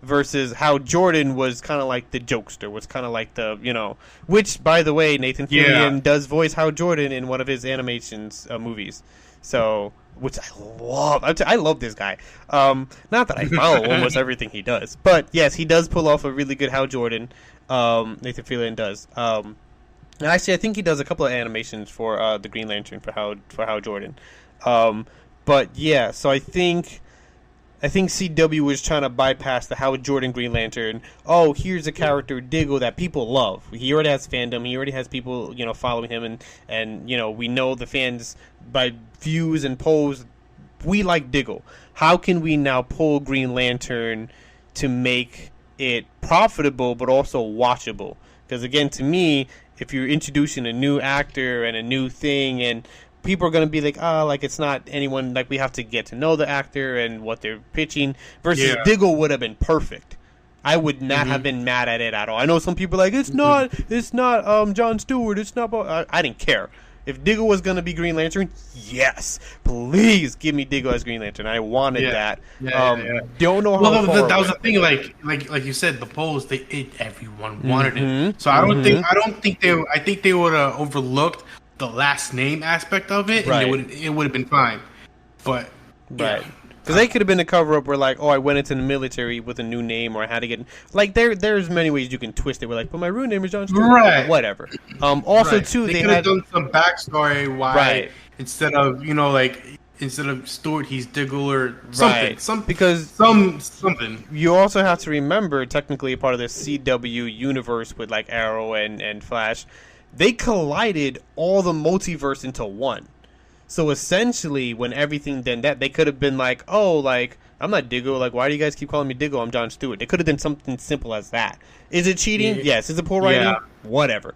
Versus Hal Jordan was kind of like the jokester, was kind of like the, you know, which by the way, Nathan Fillion does voice Hal Jordan in one of his animations movies. So, which I love. I love this guy. Not that I follow almost everything he does, but yes, he does pull off a really good Hal Jordan. Nathan Fillion does. And actually, I think he does a couple of animations for the Green Lantern for Hal Jordan. But yeah, so I think CW was trying to bypass the Hal Jordan Green Lantern. Oh, here's a character, Diggle, that people love. He already has fandom. He already has people, you know, following him, and you know, we know the fans by views and polls. We like Diggle. How can we now pull Green Lantern to make it profitable but also watchable? Because again, to me, if you're introducing a new actor and a new thing, and people are going to be like, like it's not anyone, like we have to get to know the actor and what they're pitching, versus Diggle would have been perfect. I would not have been mad at it at all. I know some people are like, it's not Jon Stewart, it's not, I didn't care. If Diggle was going to be Green Lantern, yes, please give me Diggle as Green Lantern. I wanted that. Don't know how. Well, that was the thing. Like you said, the polls, everyone wanted it. So I think they would have overlooked the last name aspect of it, and it would have been fine. But because they could have been a cover up where like, oh, I went into the military with a new name, or I had to get like there's many ways you can twist it. We're like, but my real name is Jon Stewart. Right. Whatever. Also too, they could have done some backstory why instead of Stewart, he's Diggle or something. Something. You also have to remember, technically, part of the CW universe with like Arrow and Flash, they collided all the multiverse into one. So essentially, when everything done that, they could have been like, oh, like, I'm not Diggle. Like, why do you guys keep calling me Diggle? I'm Jon Stewart. They could have done something simple as that. Is it cheating? Yeah. Yes. Is it poor writing? Whatever.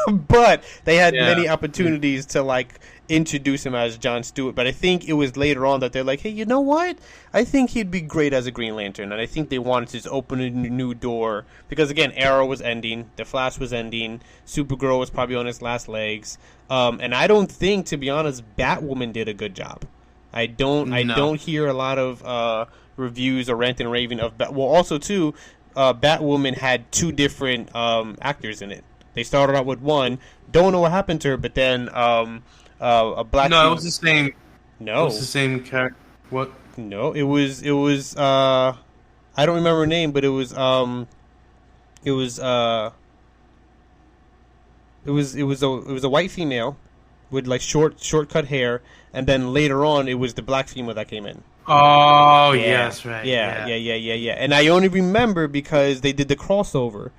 But they had many opportunities to, like, introduce him as Jon Stewart. But I think it was later on that they're like, hey, you know what? I think he'd be great as a Green Lantern. And I think they wanted to just open a new door. Because, again, Arrow was ending. The Flash was ending. Supergirl was probably on its last legs. And I don't think, to be honest, Batwoman did a good job. I don't hear a lot of reviews or ranting and raving of Well, also, too, Batwoman had two different actors in it. They started out with one. Don't know what happened to her, but then a black... No, it was the same... No. It was the same character. What? No, it was I don't remember her name, but it was a white female with like short-cut hair, and then later on it was the black female that came in. Oh, yes, right. Yeah. And I only remember because they did the crossover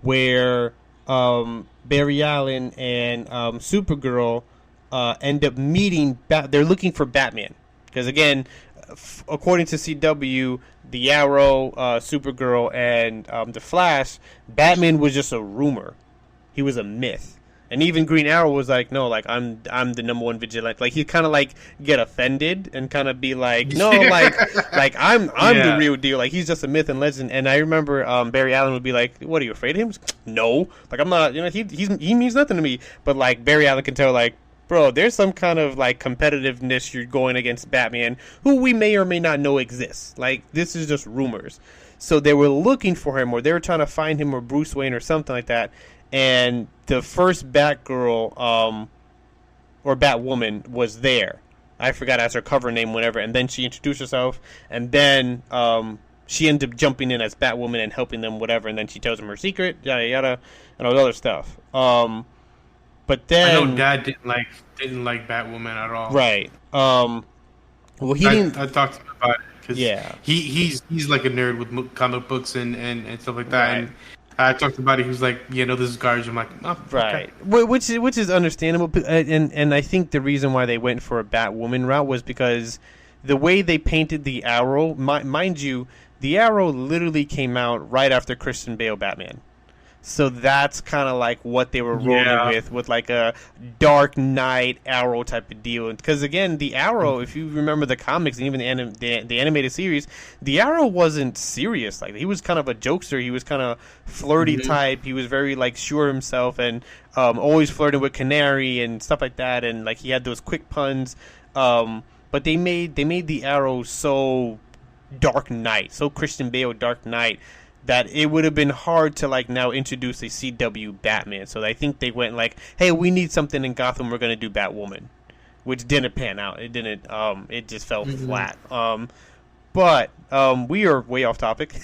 where Barry Allen and Supergirl end up meeting. They're looking for Batman because, again, according to CW, the Arrow, Supergirl, and the Flash, Batman was just a rumor. He was a myth. And even Green Arrow was like, no, like I'm the number one vigilante. Like he kind of like get offended and kind of be like, no, like I'm the real deal. Like he's just a myth and legend. And I remember Barry Allen would be like, what, are you afraid of him? No, like I'm not. You know, he means nothing to me. But like Barry Allen can tell, like, bro, there's some kind of like competitiveness you're going against Batman, who we may or may not know exists. Like this is just rumors. So they were looking for him, or they were trying to find him, or Bruce Wayne, or something like that. And the first Batgirl, or Batwoman, was there. I forgot as her cover name, whatever. And then she introduced herself, and then she ended up jumping in as Batwoman and helping them, whatever. And then she tells them her secret, yada yada, and all the other stuff. But then I know Dad didn't like Batwoman at all. Right. Well, he didn't. I talked to him about it because he's like a nerd with comic books and stuff like that. Right. And I talked about it. He was like, "Yeah, no, this is garbage." I'm like, "Oh, right." Okay. Which is understandable, and I think the reason why they went for a Batwoman route was because the way they painted the Arrow, mind you, the Arrow literally came out right after Christian Bale Batman. So that's kind of like what they were rolling with like a Dark Knight Arrow type of deal. Because again, the Arrow, if you remember the comics and even the animated series, the Arrow wasn't serious. Like he was kind of a jokester. He was kind of flirty type. He was very like sure of himself and always flirting with Canary and stuff like that. And like he had those quick puns. But they made the Arrow so Dark Knight, so Christian Bale Dark Knight, that it would have been hard to like now introduce a CW Batman. So I think they went like, hey, we need something in Gotham, we're going to do Batwoman, which didn't pan out. It didn't. It just fell flat. But we are way off topic.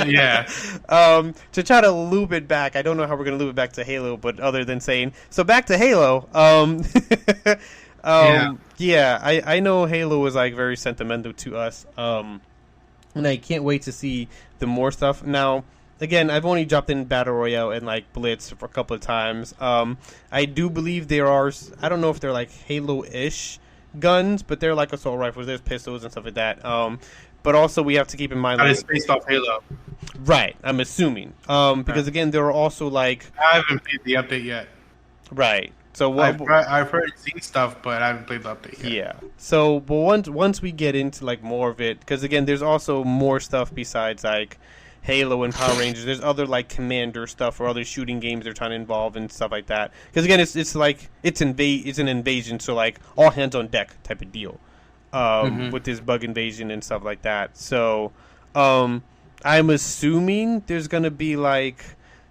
Yeah. To try to loop it back, I don't know how we're going to loop it back to Halo, but other than saying, so back to Halo. Yeah, I know Halo was like very sentimental to us. And I can't wait to see the more stuff. Now, again, I've only dropped in Battle Royale and like Blitz for a couple of times. I do believe there are, I don't know if they're like Halo-ish guns, but they're like assault rifles. There's pistols and stuff like that. But also we have to keep in mind that like, is based off Halo. Right, I'm assuming. Because again, there are also like, I haven't played the update yet. Right. So I've heard seen stuff, but I haven't played the update yet. Yeah. So, but once we get into like more of it, because again, there's also more stuff besides like Halo and Power Rangers. There's other like Commander stuff or other shooting games they're trying to involve and stuff like that. Because again, it's like it's an invasion, so like all hands on deck type of deal. With this bug invasion and stuff like that. So, I'm assuming there's gonna be like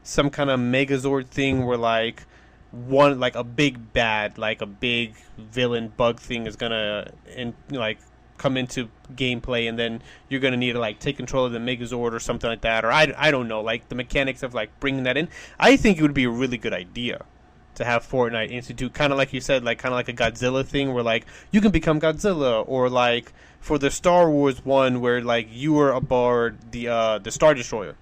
some kind of Megazord thing where like one like a big bad, like a big villain bug thing is gonna come into gameplay, and then you're gonna need to like take control of the Megazord or something like that, or I don't know, like the mechanics of like bringing that in. I think it would be a really good idea to have Fortnite institute, kind of like you said, like kind of like a Godzilla thing where like you can become Godzilla, or like for the Star Wars one where like you were aboard the Star Destroyer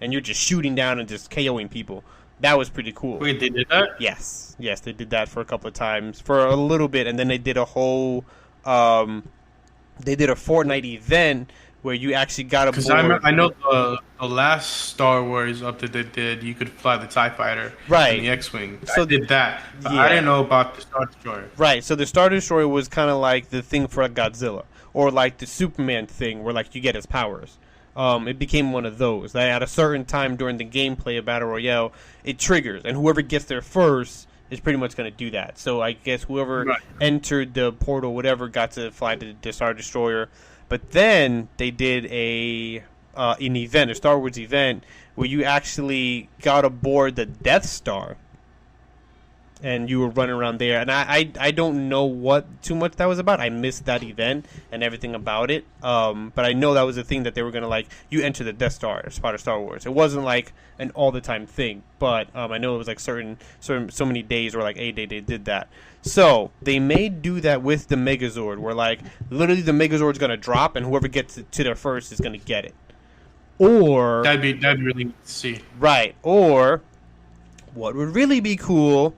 and you're just shooting down and just KOing people. That was pretty cool. Wait, they did that? Yes, they did that for a couple of times, for a little bit, and then they did a whole, they did a Fortnite event where you actually got aboard. Because I know the last Star Wars update they did, you could fly the TIE Fighter and the X-Wing. So I did that, but I didn't know about the Star Destroyer. Right, so the Star Destroyer was kind of like the thing for a Godzilla, or like the Superman thing where like you get his powers. It became one of those. At a certain time during the gameplay of Battle Royale, it triggers, and whoever gets there first is pretty much going to do that. So I guess whoever entered the portal, whatever, got to fly the Star Destroyer. But then they did an event, a Star Wars event, where you actually got aboard the Death Star, and you were running around there. And I don't know what too much that was about. I missed that event and everything about it. But I know that was a thing that they were going to, like, you enter the Death Star as part of Star Wars. It wasn't, like, an all-the-time thing. But I know it was, like, certain so many days or, like, a day they did that. So they may do that with the Megazord, where, like, literally the Megazord's going to drop, and whoever gets to there first is going to get it. Or... That'd be really neat to see. Right. Or, what would really be cool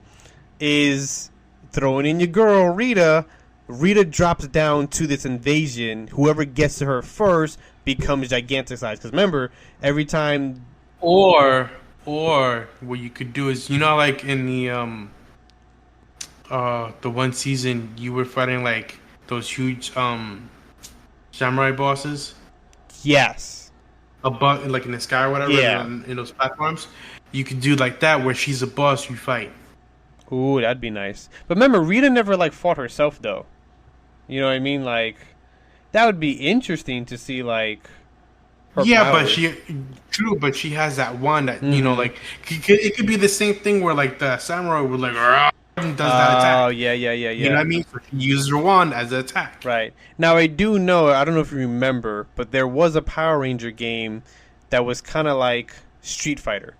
is throwing in your girl Rita. Rita drops down to this invasion. Whoever gets to her first becomes gigantic size. Because remember, every time. Or what you could do is, you know, like in the one season you were fighting like those huge samurai bosses. Yes. Above, like in the sky or whatever. Yeah. In those platforms, you could do like that where she's a boss, you fight. Ooh, that'd be nice. But remember, Rita never, like, fought herself, though. You know what I mean? Like, that would be interesting to see, like, her powers. But she has that one that, you know, like, it could be the same thing where, like, the samurai would, like, does that attack. Oh, yeah. You know what I mean? So she uses her wand as an attack. Right. Now, I do know, I don't know if you remember, but there was a Power Ranger game that was kind of like Street Fighter,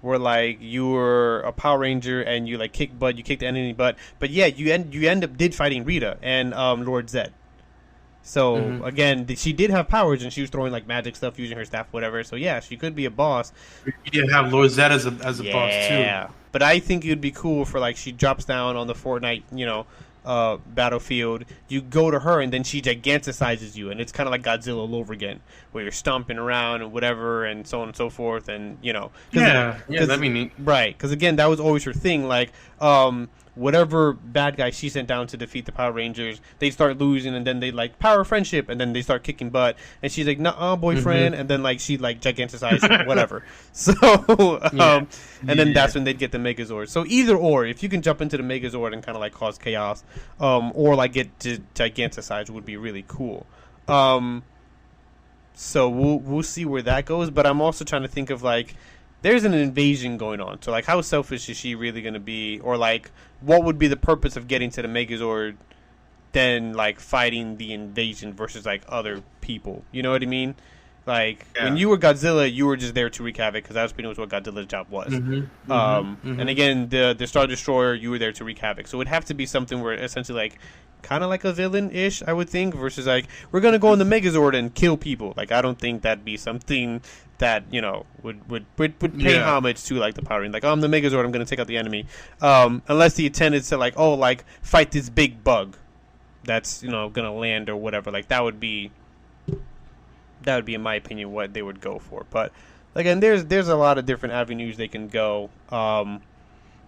where like you were a Power Ranger and you like kicked butt, you kicked the enemy butt, but yeah, you end up did fighting Rita and Lord Zed. So again, she did have powers and she was throwing like magic stuff using her staff, whatever. So yeah, she could be a boss. You did have Lord Zed as a boss too. Yeah, but I think it would be cool for like she drops down on the Fortnite, battlefield. You go to her and then she giganticizes you, and it's kind of like Godzilla all over again, where you're stomping around and whatever, and so on and so forth, and that'd be neat, right? Because again, that was always her thing, like whatever bad guy she sent down to defeat the Power Rangers, they start losing, and then they like power friendship, and then they start kicking butt, and she's like, "Nuh-uh, boyfriend," and then like she like giganticizes him, whatever. So, and then that's when they'd get the Megazord. So either or, if you can jump into the Megazord and kind of like cause chaos, or like get giganticized, would be really cool. So we'll see where that goes. But I'm also trying to think of like, there's an invasion going on. So like, how selfish is she really going to be, or like, what would be the purpose of getting to the Megazord than like fighting the invasion versus like other people? You know what I mean? Like when you were Godzilla, you were just there to wreak havoc because that's pretty much what Godzilla's job was. And again, the Star Destroyer, you were there to wreak havoc. So it would have to be something where essentially like, kind of like a villain-ish, I would think, versus like, we're gonna go in the Megazord and kill people. Like, I don't think that'd be something that would pay homage to like the Power Rangers. Like, I'm the Megazord, I'm gonna take out the enemy. Unless the intent is to like, fight this big bug that's gonna land or whatever. Like that would be in my opinion what they would go for. But again, there's a lot of different avenues they can go.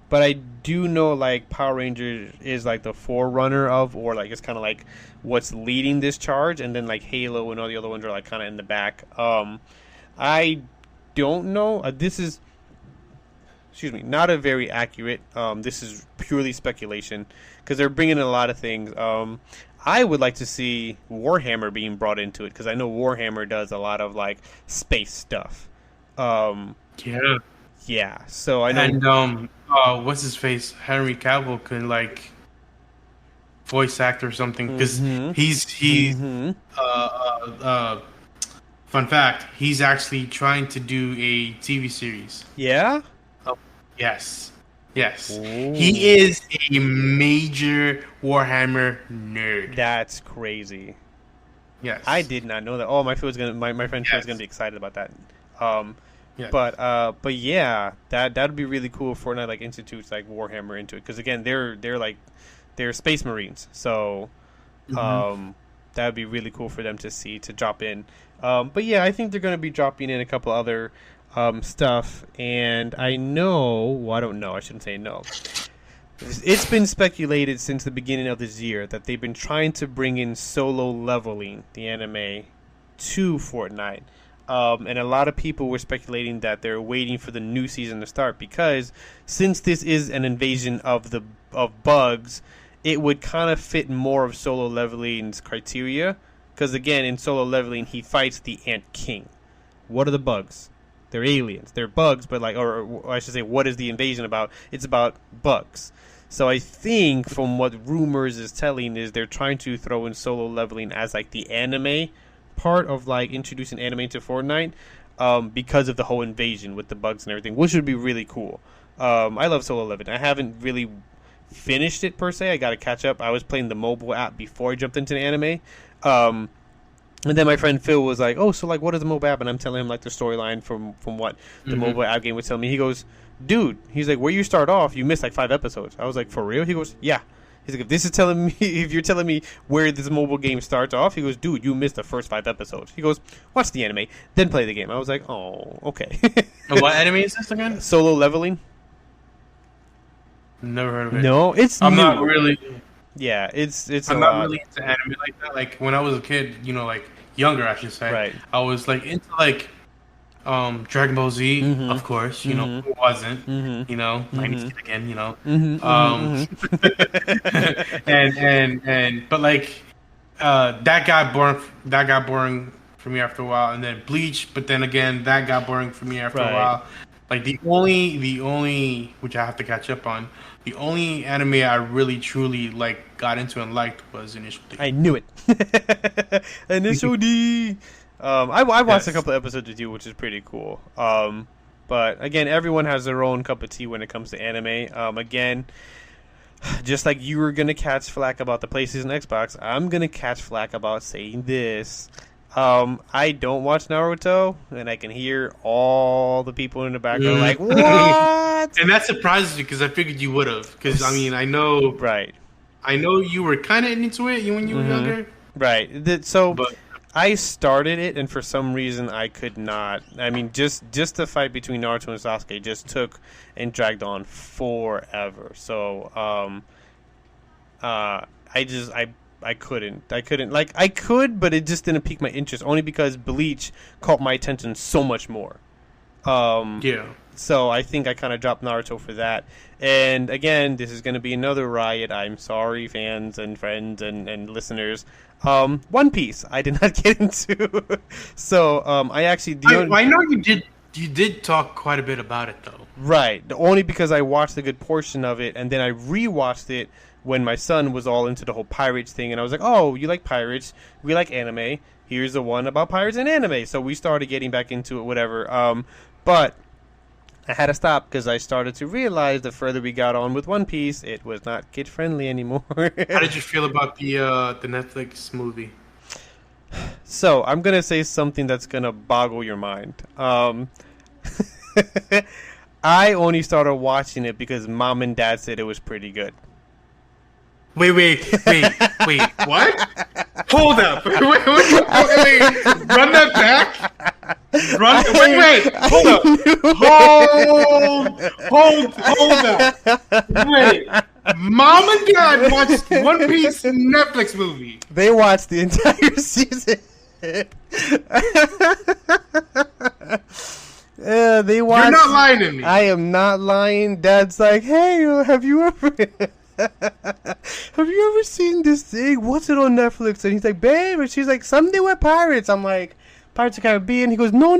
But I do know, like, Power Rangers is, like, the forerunner of, or, like, it's kind of, like, what's leading this charge. And then, like, Halo and all the other ones are, like, kind of in the back. I don't know. This is, not a very accurate. This is purely speculation. Because they're bringing in a lot of things. I would like to see Warhammer being brought into it. Because I know Warhammer does a lot of, like, space stuff. Yeah, so I know. And what's his face? Henry Cavill could like voice act or something because he's fun fact, he's actually trying to do a TV series. Yeah. Oh, yes. Ooh. He is a major Warhammer nerd. That's crazy. Yes, I did not know that. Oh, my friend Phil was gonna be excited about that. Yeah. But yeah, that'd be really cool if Fortnite like institutes like Warhammer into it, because again they're Space Marines, so that'd be really cool for them to drop in. But yeah, I think they're gonna be dropping in a couple other stuff, and I shouldn't say no. It's been speculated since the beginning of this year that they've been trying to bring in Solo Leveling, the anime, to Fortnite. And a lot of people were speculating that they're waiting for the new season to start, because since this is an invasion of bugs, it would kind of fit more of Solo Leveling's criteria. Because again, in Solo Leveling, he fights the Ant King. What are the bugs? They're aliens. They're bugs, but like, or I should say, what is the invasion about? It's about bugs. So I think from what rumors is telling is they're trying to throw in Solo Leveling as like the anime part of like introducing anime into Fortnite, because of the whole invasion with the bugs and everything, which would be really cool. I love Solo Leveling. I haven't really finished it per se. I got to catch up. I was playing the mobile app before I jumped into the anime. And then my friend Phil was like, "Oh, so like, what is the mobile app?" And I'm telling him like the storyline from what the mobile app game was telling me. He goes, "Dude," he's like, "where you start off, you missed like 5 episodes." I was like, "For real?" He goes, "Yeah." He's like, if you're telling me where this mobile game starts off, he goes, "Dude, you missed the first 5 episodes." He goes, "Watch the anime, then play the game." I was like, "Oh, okay." And what anime is this again? Solo Leveling. Never heard of it. No, it's I'm new. not really. Yeah, it's. I'm not really into anime like that. Like when I was a kid, like younger, I should say. Right. I was like into like Dragon Ball Z, of course. Who wasn't? 90s kid again. And but like that got boring. That got boring for me after a while, and then Bleach. But then again, that got boring for me after a while. Like the only which I have to catch up on. The only anime I really truly like got into and liked was Initial D. I knew it. Initial D. I watched a couple episodes with you, which is pretty cool. But again, everyone has their own cup of tea when it comes to anime. Again, just like you were gonna catch flack about the PlayStation Xbox, I'm gonna catch flack about saying this. I don't watch Naruto, and I can hear all the people in the background like, what? And that surprises me because I figured you would have. Because, I mean, I know you were kind of into it when you were younger. Right. But I started it, and for some reason I could not. I mean, just the fight between Naruto and Sasuke just took and dragged on forever. So, I couldn't. Like, I could, but it just didn't pique my interest, only because Bleach caught my attention so much more. So I think I kind of dropped Naruto for that. And again, this is going to be another riot. I'm sorry, fans and friends and listeners. One Piece, I did not get into. So I actually... I know you did talk quite a bit about it, though. Right. Only because I watched a good portion of it, and then I rewatched it when my son was all into the whole pirates thing, and I was like, oh, you like pirates, we like anime, here's the one about pirates and anime. So we started getting back into it, whatever. But I had to stop because I started to realize the further we got on with One Piece, it was not kid-friendly anymore. How did you feel about the Netflix movie? So, I'm going to say something that's going to boggle your mind. I only started watching it because Mom and Dad said it was pretty good. Wait, what? Hold up. Wait. Run that back. Hold up. Wait. Mom and Dad watched One Piece Netflix movie. They watched the entire season. They watched. You're not lying to me. I am not lying. Dad's like, hey, have you ever seen this thing? What's it on Netflix? And he's like, babe. And she's like, something with pirates. I'm like, Pirates of the Caribbean. He goes, no.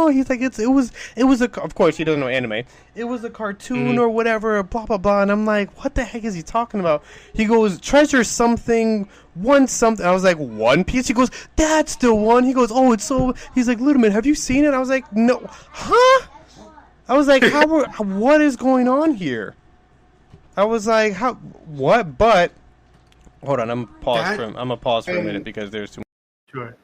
He's like, it was of course he doesn't know anime. It was a cartoon or whatever, blah blah blah. And I'm like, what the heck is he talking about? He goes, treasure something, one something. I was like, One Piece. He goes, that's the one. He goes, oh, it's so. He's like, Ludeman, have you seen it? I was like, no, huh? I was like, what is going on here? I was like, how? What? But hold on, I'm gonna pause for a minute because there's too much. Sure.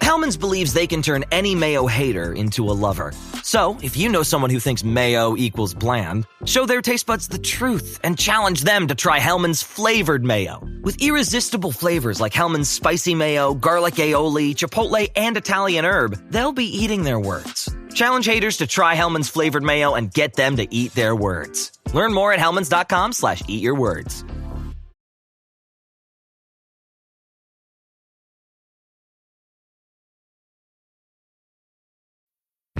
Hellman's believes they can turn any mayo hater into a lover. So, if you know someone who thinks mayo equals bland, show their taste buds the truth and challenge them to try Hellman's flavored mayo. With irresistible flavors like Hellman's spicy mayo, garlic aioli, chipotle, and Italian herb, they'll be eating their words. Challenge haters to try Hellman's flavored mayo and get them to eat their words. Learn more at hellmans.com/eatyourwords.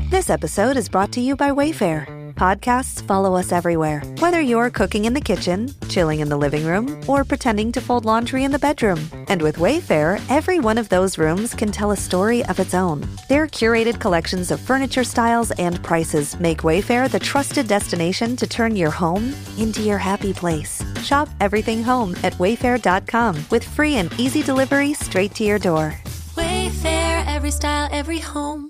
This episode is brought to you by Wayfair. Podcasts follow us everywhere. Whether you're cooking in the kitchen, chilling in the living room, or pretending to fold laundry in the bedroom. And with Wayfair, every one of those rooms can tell a story of its own. Their curated collections of furniture styles and prices make Wayfair the trusted destination to turn your home into your happy place. Shop everything home at wayfair.com with free and easy delivery straight to your door. Wayfair, every style, every home.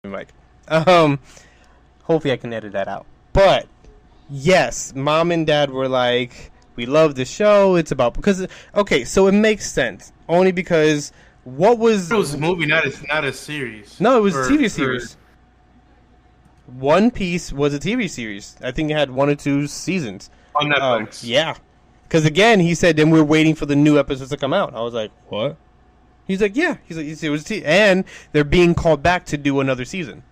Mike. Hopefully I can edit that out. But yes, Mom and Dad were like, we love the show. It's about so it makes sense only because what was it was a movie, not a series. No, it was a TV series. One Piece was a TV series. I think it had 1 or 2 seasons on Netflix. Yeah, because again, he said, then we're waiting for the new episodes to come out. I was like, what? He's like, yeah. He's like, it was and they're being called back to do another season.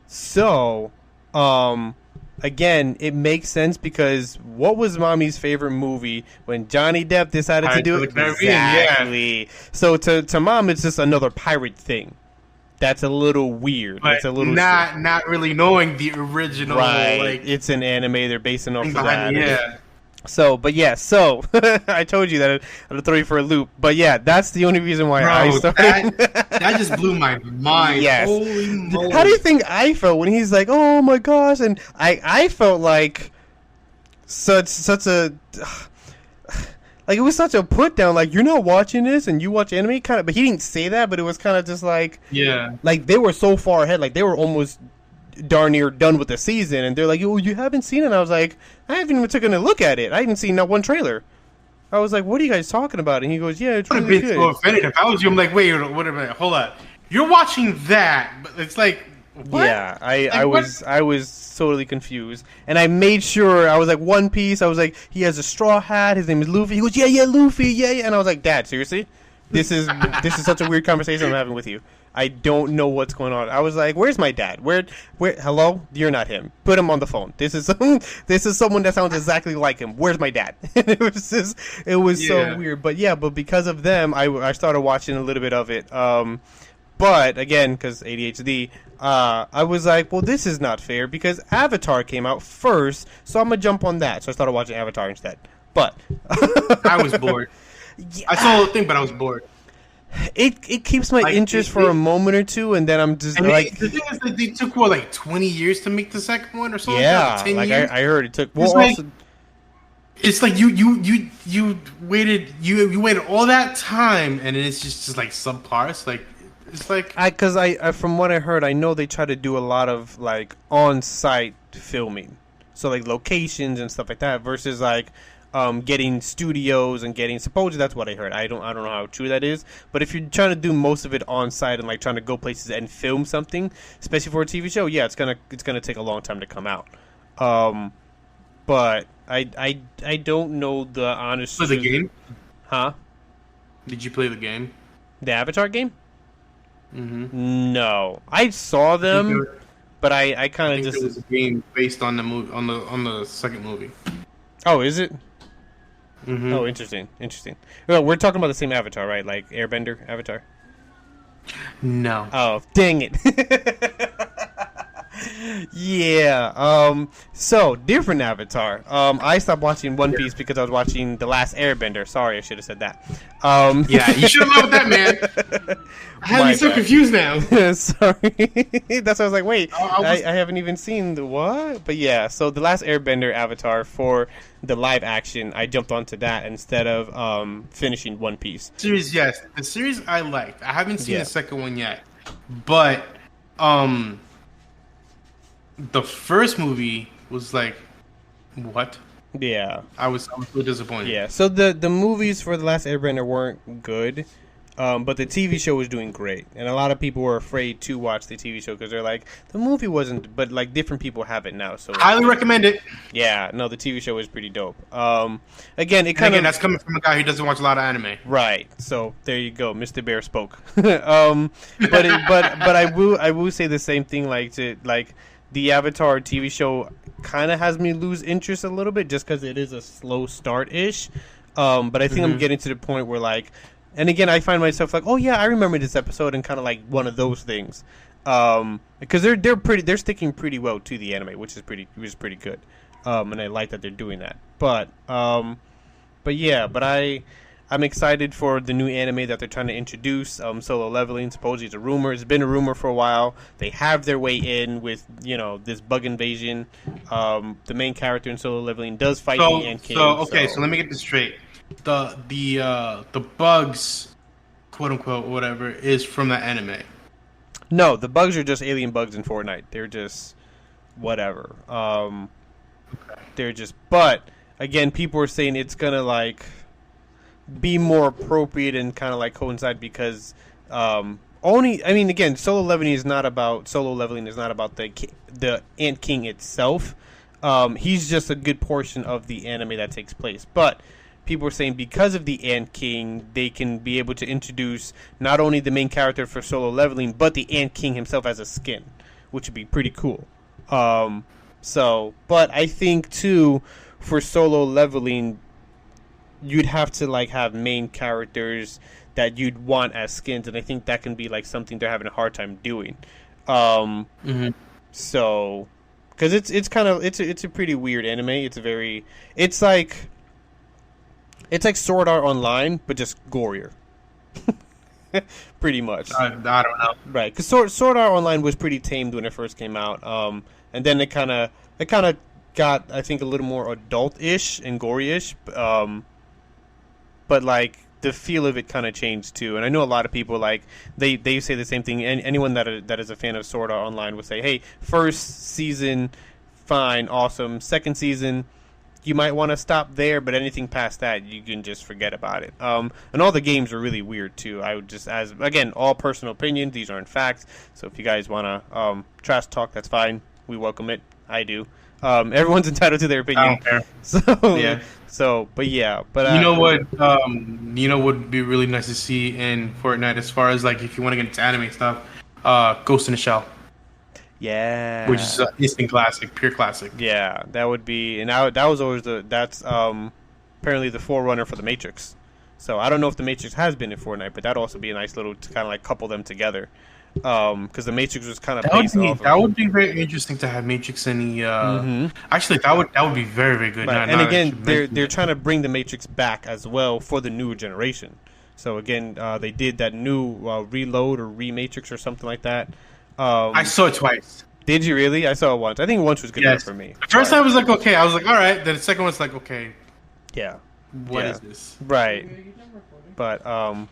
So, again, it makes sense because what was Mommy's favorite movie when Johnny Depp decided to do it? Exactly. Yeah. So to Mom, it's just another pirate thing. That's a little weird. But it's a little not really knowing the original. Right. Like, it's an anime. They're basing off of that. Yeah. So, but yeah, I told you that I'd throw you for a loop. But yeah, that's the only reason why I started. That just blew my mind. Yes. Holy moly. How do you think I felt when he's like, oh my gosh? And I felt like such a... Like, it was such a put down. Like, you're not watching this and you watch anime, kind of. But he didn't say that. But it was kind of just like, like they were so far ahead. Like they were almost darn near done with the season, and they're like, "Oh, you haven't seen it?" And I was like, "I haven't even taken a look at it. I haven't seen not one trailer." I was like, "What are you guys talking about?" And he goes, "Yeah, it's really good." So offended. If I was you, I'm like, "Wait, what a minute, hold on. You're watching that, but it's like, what?" Yeah, I was totally confused, and I made sure I was like One Piece. I was like, he has a straw hat. His name is Luffy. He goes, yeah, Luffy, yeah. And I was like, Dad, seriously, this is such a weird conversation I'm having with you. I don't know what's going on. I was like, where's my dad? Where? Hello, you're not him. Put him on the phone. This is someone that sounds exactly like him. Where's my dad? It was so weird. But because of them, I started watching a little bit of it. But again, because ADHD, I was like, well, this is not fair because Avatar came out first, so I'm gonna jump on that. So I started watching Avatar instead. But I was bored. I saw the whole thing, but I was bored. It keeps my interest for a moment or two, and then I'm just like. The thing is that they took 20 years to make the second one or something. Yeah, 10 like years? I heard it took. Well, it's like you waited all that time, and it's just like subplots. Like it's like because I from what I heard, I know they try to do a lot of like on-site filming, so like locations and stuff like that, versus like. Getting studios and getting supposedly that's what I heard. I don't know how true that is, but if you're trying to do most of it on site and like trying to go places and film something, especially for a TV show, yeah, it's gonna take a long time to come out. But I don't know the honest. Play the game? Huh? Did you play the game? The Avatar game? Mm-hmm. No, I saw them, but I kind of just. It was a game based on the movie on the second movie. Oh, is it? Mm-hmm. Oh, interesting. Well, we're talking about the same Avatar, right? Like Airbender Avatar? No. Oh, dang it. Yeah. So, different Avatar. I stopped watching One Piece because I was watching The Last Airbender. Sorry, I should have said that. Yeah, you should have known that, man. I have me so confused now. Sorry. That's why I was like, wait, I haven't even seen the what? But yeah, so The Last Airbender Avatar for the live action, I jumped onto that instead of finishing One Piece. Series, yes. The series I liked. I haven't seen the second one yet. But the first movie was like, what? Yeah. I was so disappointed. Yeah, so the movies for The Last Airbender weren't good, but the TV show was doing great. And a lot of people were afraid to watch the TV show because they're like, the movie wasn't, but like different people have it now. So highly recommend it. Yeah, no, the TV show is pretty dope. Again, that's coming from a guy who doesn't watch a lot of anime. Right. So there you go, Mr. Bear spoke. But I will say the same thing like the Avatar TV show kind of has me lose interest a little bit just because it is a slow start-ish. But I think I'm getting to the point where, like, and again, I find myself like, oh, yeah, I remember this episode and kind of like one of those things. Because they're sticking pretty well to the anime, which is pretty good. And I like that they're doing that. But I'm excited for the new anime that they're trying to introduce, Solo Leveling. Supposedly it's a rumor. It's been a rumor for a while. They have their way in with, this bug invasion. The main character in Solo Leveling does fight the Ant King. So let me get this straight. The bugs, quote unquote, whatever, is from that anime. No, the bugs are just alien bugs in Fortnite. They're just whatever. They're just. But again, people are saying it's gonna like be more appropriate and kind of like coincide because again, Solo Leveling is not about the Ant King itself. He's just a good portion of the anime that takes place. But people are saying because of the Ant King, they can be able to introduce not only the main character for Solo Leveling, but the Ant King himself as a skin, which would be pretty cool. But I think too, for Solo Leveling, you'd have to like have main characters that you'd want as skins, and I think that can be like something they're having a hard time doing. So, because it's a pretty weird anime. It's like Sword Art Online, but just gorier. Pretty much. I don't know. Right, because Sword Art Online was pretty tamed when it first came out, and then it kind of got, I think, a little more adult-ish and gory-ish. but like the feel of it kind of changed too. And I know a lot of people like they say the same thing. And anyone that is a fan of Sword Art Online would say, hey, first season, fine, awesome. Second season, you might want to stop there, but anything past that, you can just forget about it. And all the games are really weird too. I would just, as again, all personal opinions. These aren't facts. So if you guys want to trash talk, that's fine. We welcome it. I do. Everyone's entitled to their opinion. I don't care. So yeah. So, but yeah, but you know what? Would be really nice to see in Fortnite as far as like if you want to get into anime stuff, Ghost in the Shell. Yeah, which is an instant classic, pure classic. Yeah, that would be, and that was always that's apparently the forerunner for the Matrix. So I don't know if the Matrix has been in Fortnite, but that'd also be a nice little to kind of like couple them together. Because the Matrix was kind of that would be very interesting to have Matrix in the. Actually, that would be very, very good. Right. And again, they're trying to bring the Matrix back as well for the newer generation. So again, they did that new Reload or Rematrix or something like that. I saw it twice. Did you really? I saw it once. I think once was good enough for me. The first time I was like, okay. I was like, all right. Then the second one's like, okay. Yeah. What is this? Right. But almost.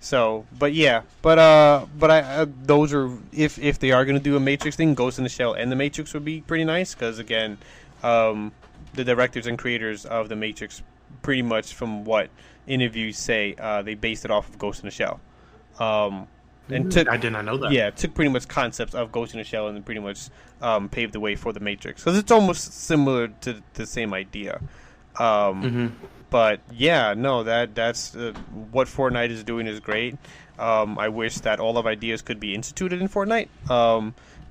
So, but yeah, but I those are if they are gonna do a Matrix thing, Ghost in the Shell and the Matrix would be pretty nice because again, the directors and creators of the Matrix, pretty much from what interviews say, they based it off of Ghost in the Shell. And I did not know that. Yeah, took pretty much concepts of Ghost in the Shell and then pretty much paved the way for the Matrix because it's almost similar to the same idea. But yeah, no, that's what Fortnite is doing is great. I wish that all of ideas could be instituted in Fortnite.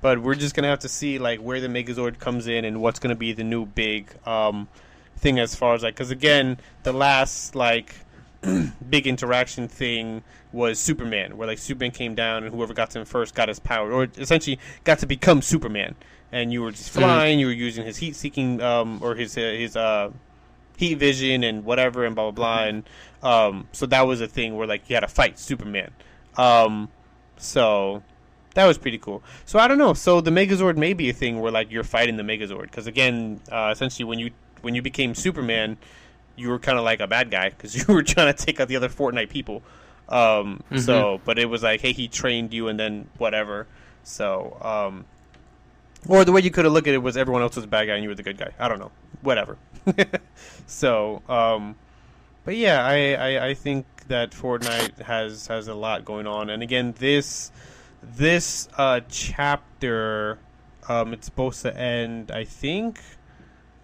But we're just gonna have to see like where the Megazord comes in and what's gonna be the new big thing as far as like because again the last like big interaction thing was Superman, where like Superman came down and whoever got to him first got his power, or essentially got to become Superman. And you were just flying, you were using his heat-seeking or his heat vision and whatever and blah blah blah. And so that was a thing where like you had to fight Superman. So that was pretty cool. So I don't know. So the Megazord may be a thing where like you're fighting the Megazord because again, essentially when you became Superman, you were kind of like a bad guy because you were trying to take out the other Fortnite people. So, but it was like, hey, he trained you and then whatever. So, or the way you could have looked at it was everyone else was a bad guy and you were the good guy. I don't know. Whatever. So, but yeah, I think that Fortnite has a lot going on. And again, this chapter, it's supposed to end, I think,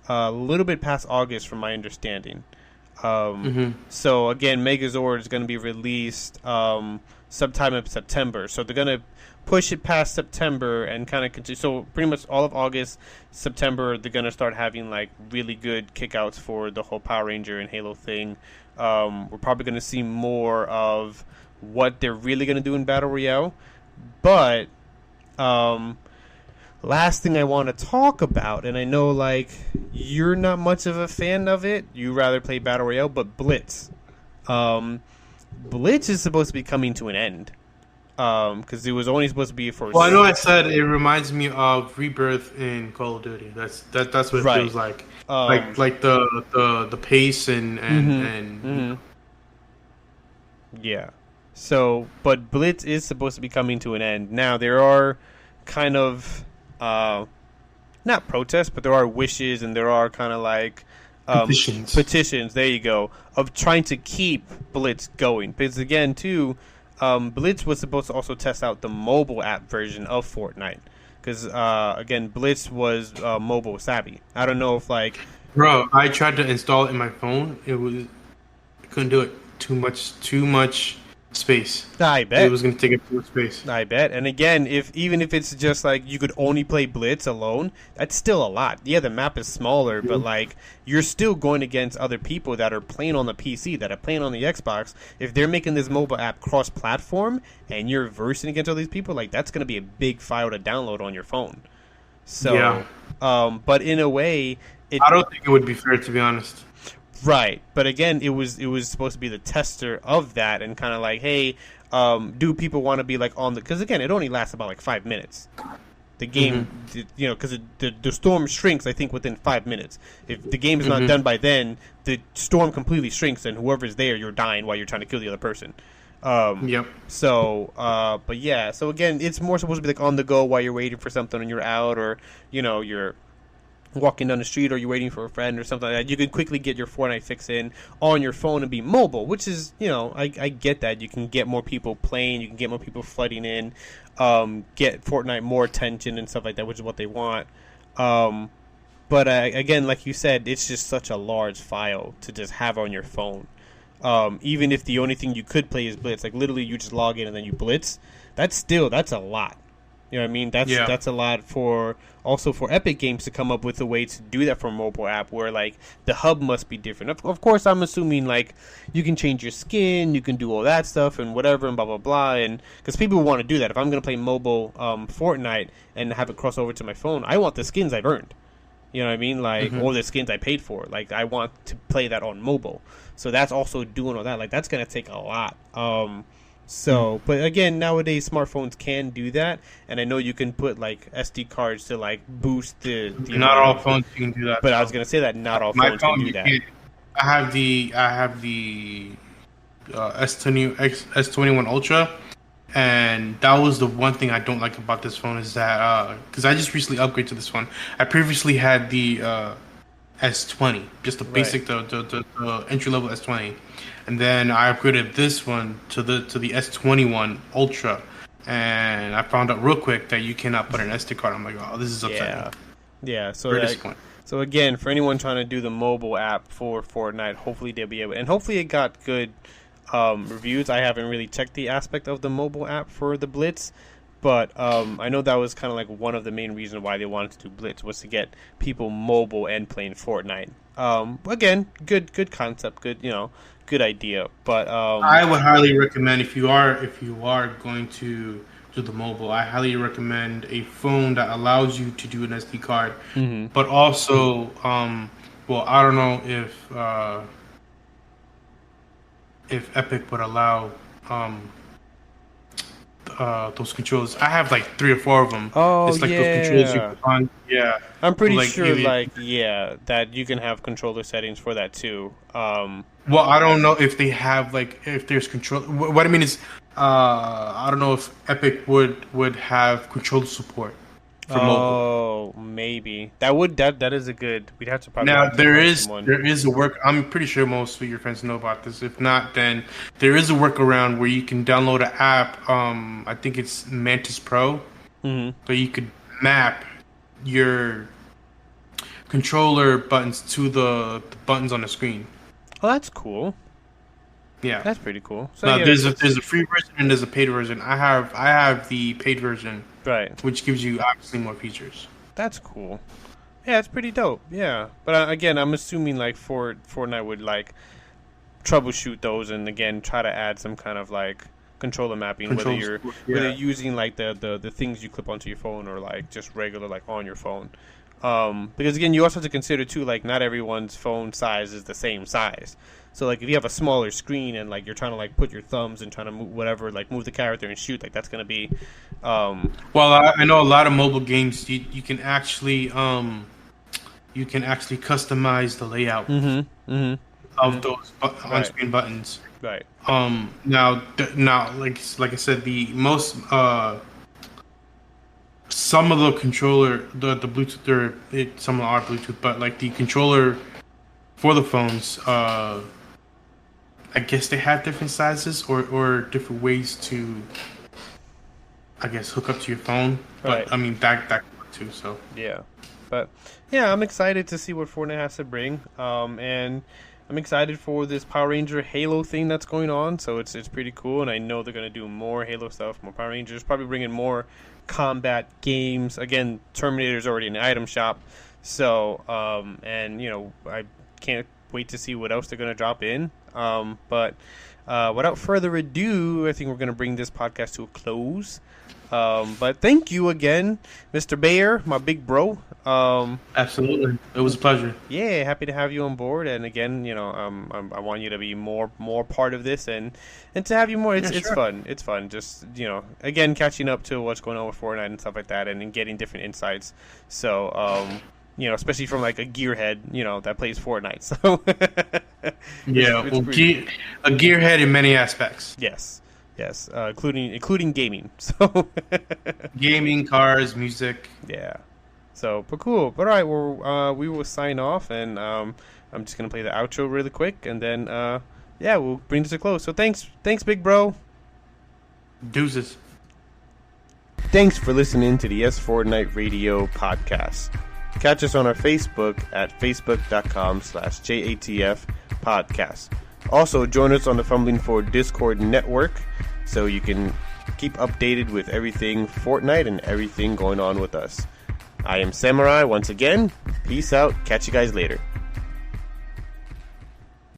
a little bit past August from my understanding. So again, Megazord is going to be released sometime in September. So they're going to push it past September and kind of continue. So pretty much all of August, September, they're going to start having like really good kickouts for the whole Power Ranger and Halo thing. We're probably going to see more of what they're really going to do in Battle Royale. But last thing I want to talk about, and I know like you're not much of a fan of it, you rather play Battle Royale, but Blitz. Blitz is supposed to be coming to an end. Because it was only supposed to be for. Well, I know I said it reminds me of Rebirth in Call of Duty. That's what it feels like. Like the pace and. Yeah. So, but Blitz is supposed to be coming to an end. Now there are kind of not protests, but there are wishes and there are kind of like petitions. There you go, of trying to keep Blitz going because again too. Blitz was supposed to also test out the mobile app version of Fortnite because again Blitz was mobile savvy. I don't know if like bro, I tried to install it in my phone. I couldn't do it. Too much space. I bet it was going to take up too much space. I bet. And again, even if it's just like you could only play Blitz alone, that's still a lot. Yeah, the map is smaller, but like you're still going against other people that are playing on the PC, that are playing on the Xbox. If they're making this mobile app cross-platform and you're versing against all these people, like that's going to be a big file to download on your phone. So, yeah. But in a way, I don't think it would be fair, to be honest. Right, but again, it was supposed to be the tester of that, and kind of like, hey, do people want to be like on the? Because again, it only lasts about like 5 minutes. The game, because the storm shrinks, I think, within 5 minutes. If the game is not done by then, the storm completely shrinks, and whoever's there, you're dying while you're trying to kill the other person. So, but yeah. So again, it's more supposed to be like on the go while you're waiting for something and you're out, or you're walking down the street, or you're waiting for a friend or something like that. You can quickly get your Fortnite fix in on your phone and be mobile, which is, I get that. You can get more people playing, you can get more people flooding in, get Fortnite more attention and stuff like that, which is what they want. But again, like you said, it's just such a large file to just have on your phone. Even if the only thing you could play is Blitz, like literally you just log in and then you Blitz, that's a lot. You know what I mean? That's a lot for Epic Games to come up with a way to do that for a mobile app where like the hub must be different. Of course, I'm assuming like you can change your skin, you can do all that stuff and whatever and blah blah blah, and because people want to do that. If I'm gonna play mobile Fortnite and have it cross over to my phone, I want the skins I've earned. You know what I mean? Like all the skins I paid for. Like I want to play that on mobile. So that's also doing all that. Like that's gonna take a lot. But again, nowadays smartphones can do that, and I know you can put like SD cards to like boost the. Not all phones can do that. But I was gonna say that not all phones can do that. I have the S21 Ultra, and that was the one thing I don't like about this phone is that because I just recently upgraded to this one. I previously had the S20, just the basic, the entry level S20. And then I upgraded this one to the S21 Ultra, and I found out real quick that you cannot put an SD card. I'm like, oh, this is upsetting. Yeah. So again, for anyone trying to do the mobile app for Fortnite, hopefully they'll be able, and hopefully it got good reviews. I haven't really checked the aspect of the mobile app for the Blitz, but I know that was kind of like one of the main reasons why they wanted to do Blitz was to get people mobile and playing Fortnite. Again, good concept, good idea, but I would highly recommend if you are going to do the mobile, I highly recommend a phone that allows you to do an SD card, but also I don't know if Epic would allow those controls. I have like 3 or 4 of them. Oh, it's like those controls you put on. Yeah, I'm pretty sure that you can have controller settings for that too. Well, I don't know if they have if there's control. What I mean is, I don't know if Epic would have controller support for mobile. Oh, maybe that is a good. We'd have to probably. Now there is a work. I'm pretty sure most of your friends know about this. If not, then there is a workaround where you can download an app. I think it's Mantis Pro. So you could map your controller buttons to the buttons on the screen. Oh, that's cool. Yeah, that's pretty cool. So now, there's a free version and there's a paid version. I have the paid version, right, which gives you obviously more features. That's cool. Yeah, it's pretty dope. Yeah, but again, I'm assuming like Fortnite would like troubleshoot those and again try to add some kind of like controller mapping, whether you're using like the things you clip onto your phone or like just regular like on your phone. Because again, you also have to consider too, like not everyone's phone size is the same size. So like if you have a smaller screen and like you're trying to like put your thumbs and trying to move the character and shoot, like that's gonna be. Well, I know a lot of mobile games you can actually customize the layout of those on-screen buttons. Right. Now, like I said, the most some of the controller, the Bluetooth, some are Bluetooth, but like the controller for the phones, I guess they have different sizes or different ways to, I guess, hook up to your phone. Right. But I mean that can work too. So yeah, but yeah, I'm excited to see what Fortnite has to bring. And I'm excited for this Power Ranger Halo thing that's going on. So it's pretty cool, and I know they're gonna do more Halo stuff, more Power Rangers, probably bring in more combat games. Again, Terminator's already in the item shop, so and I can't wait to see what else they're going to drop in. But without further ado, I think we're going to bring this podcast to a close. But thank you again, Mr. Bayer, my big bro. Absolutely, it was a pleasure. Yeah, happy to have you on board. And again, I want you to be more part of this, and to have you more. It's fun. It's fun. Just again, catching up to what's going on with Fortnite and stuff like that, and getting different insights. So, especially from like a gearhead, that plays Fortnite. So, yeah, a gearhead in many aspects. Yes, including gaming. So, gaming, cars, music. Yeah. So, but cool. But all right, well, we will sign off, and I'm just gonna play the outro really quick, and then we'll bring this to a close. So thanks, big bro. Deuces. Thanks for listening to the S4Night Radio podcast. Catch us on our Facebook at facebook.com/JATF podcast. Also, join us on the Fumbling Forward Discord network so you can keep updated with everything Fortnite and everything going on with us. I am Samurai once again. Peace out. Catch you guys later.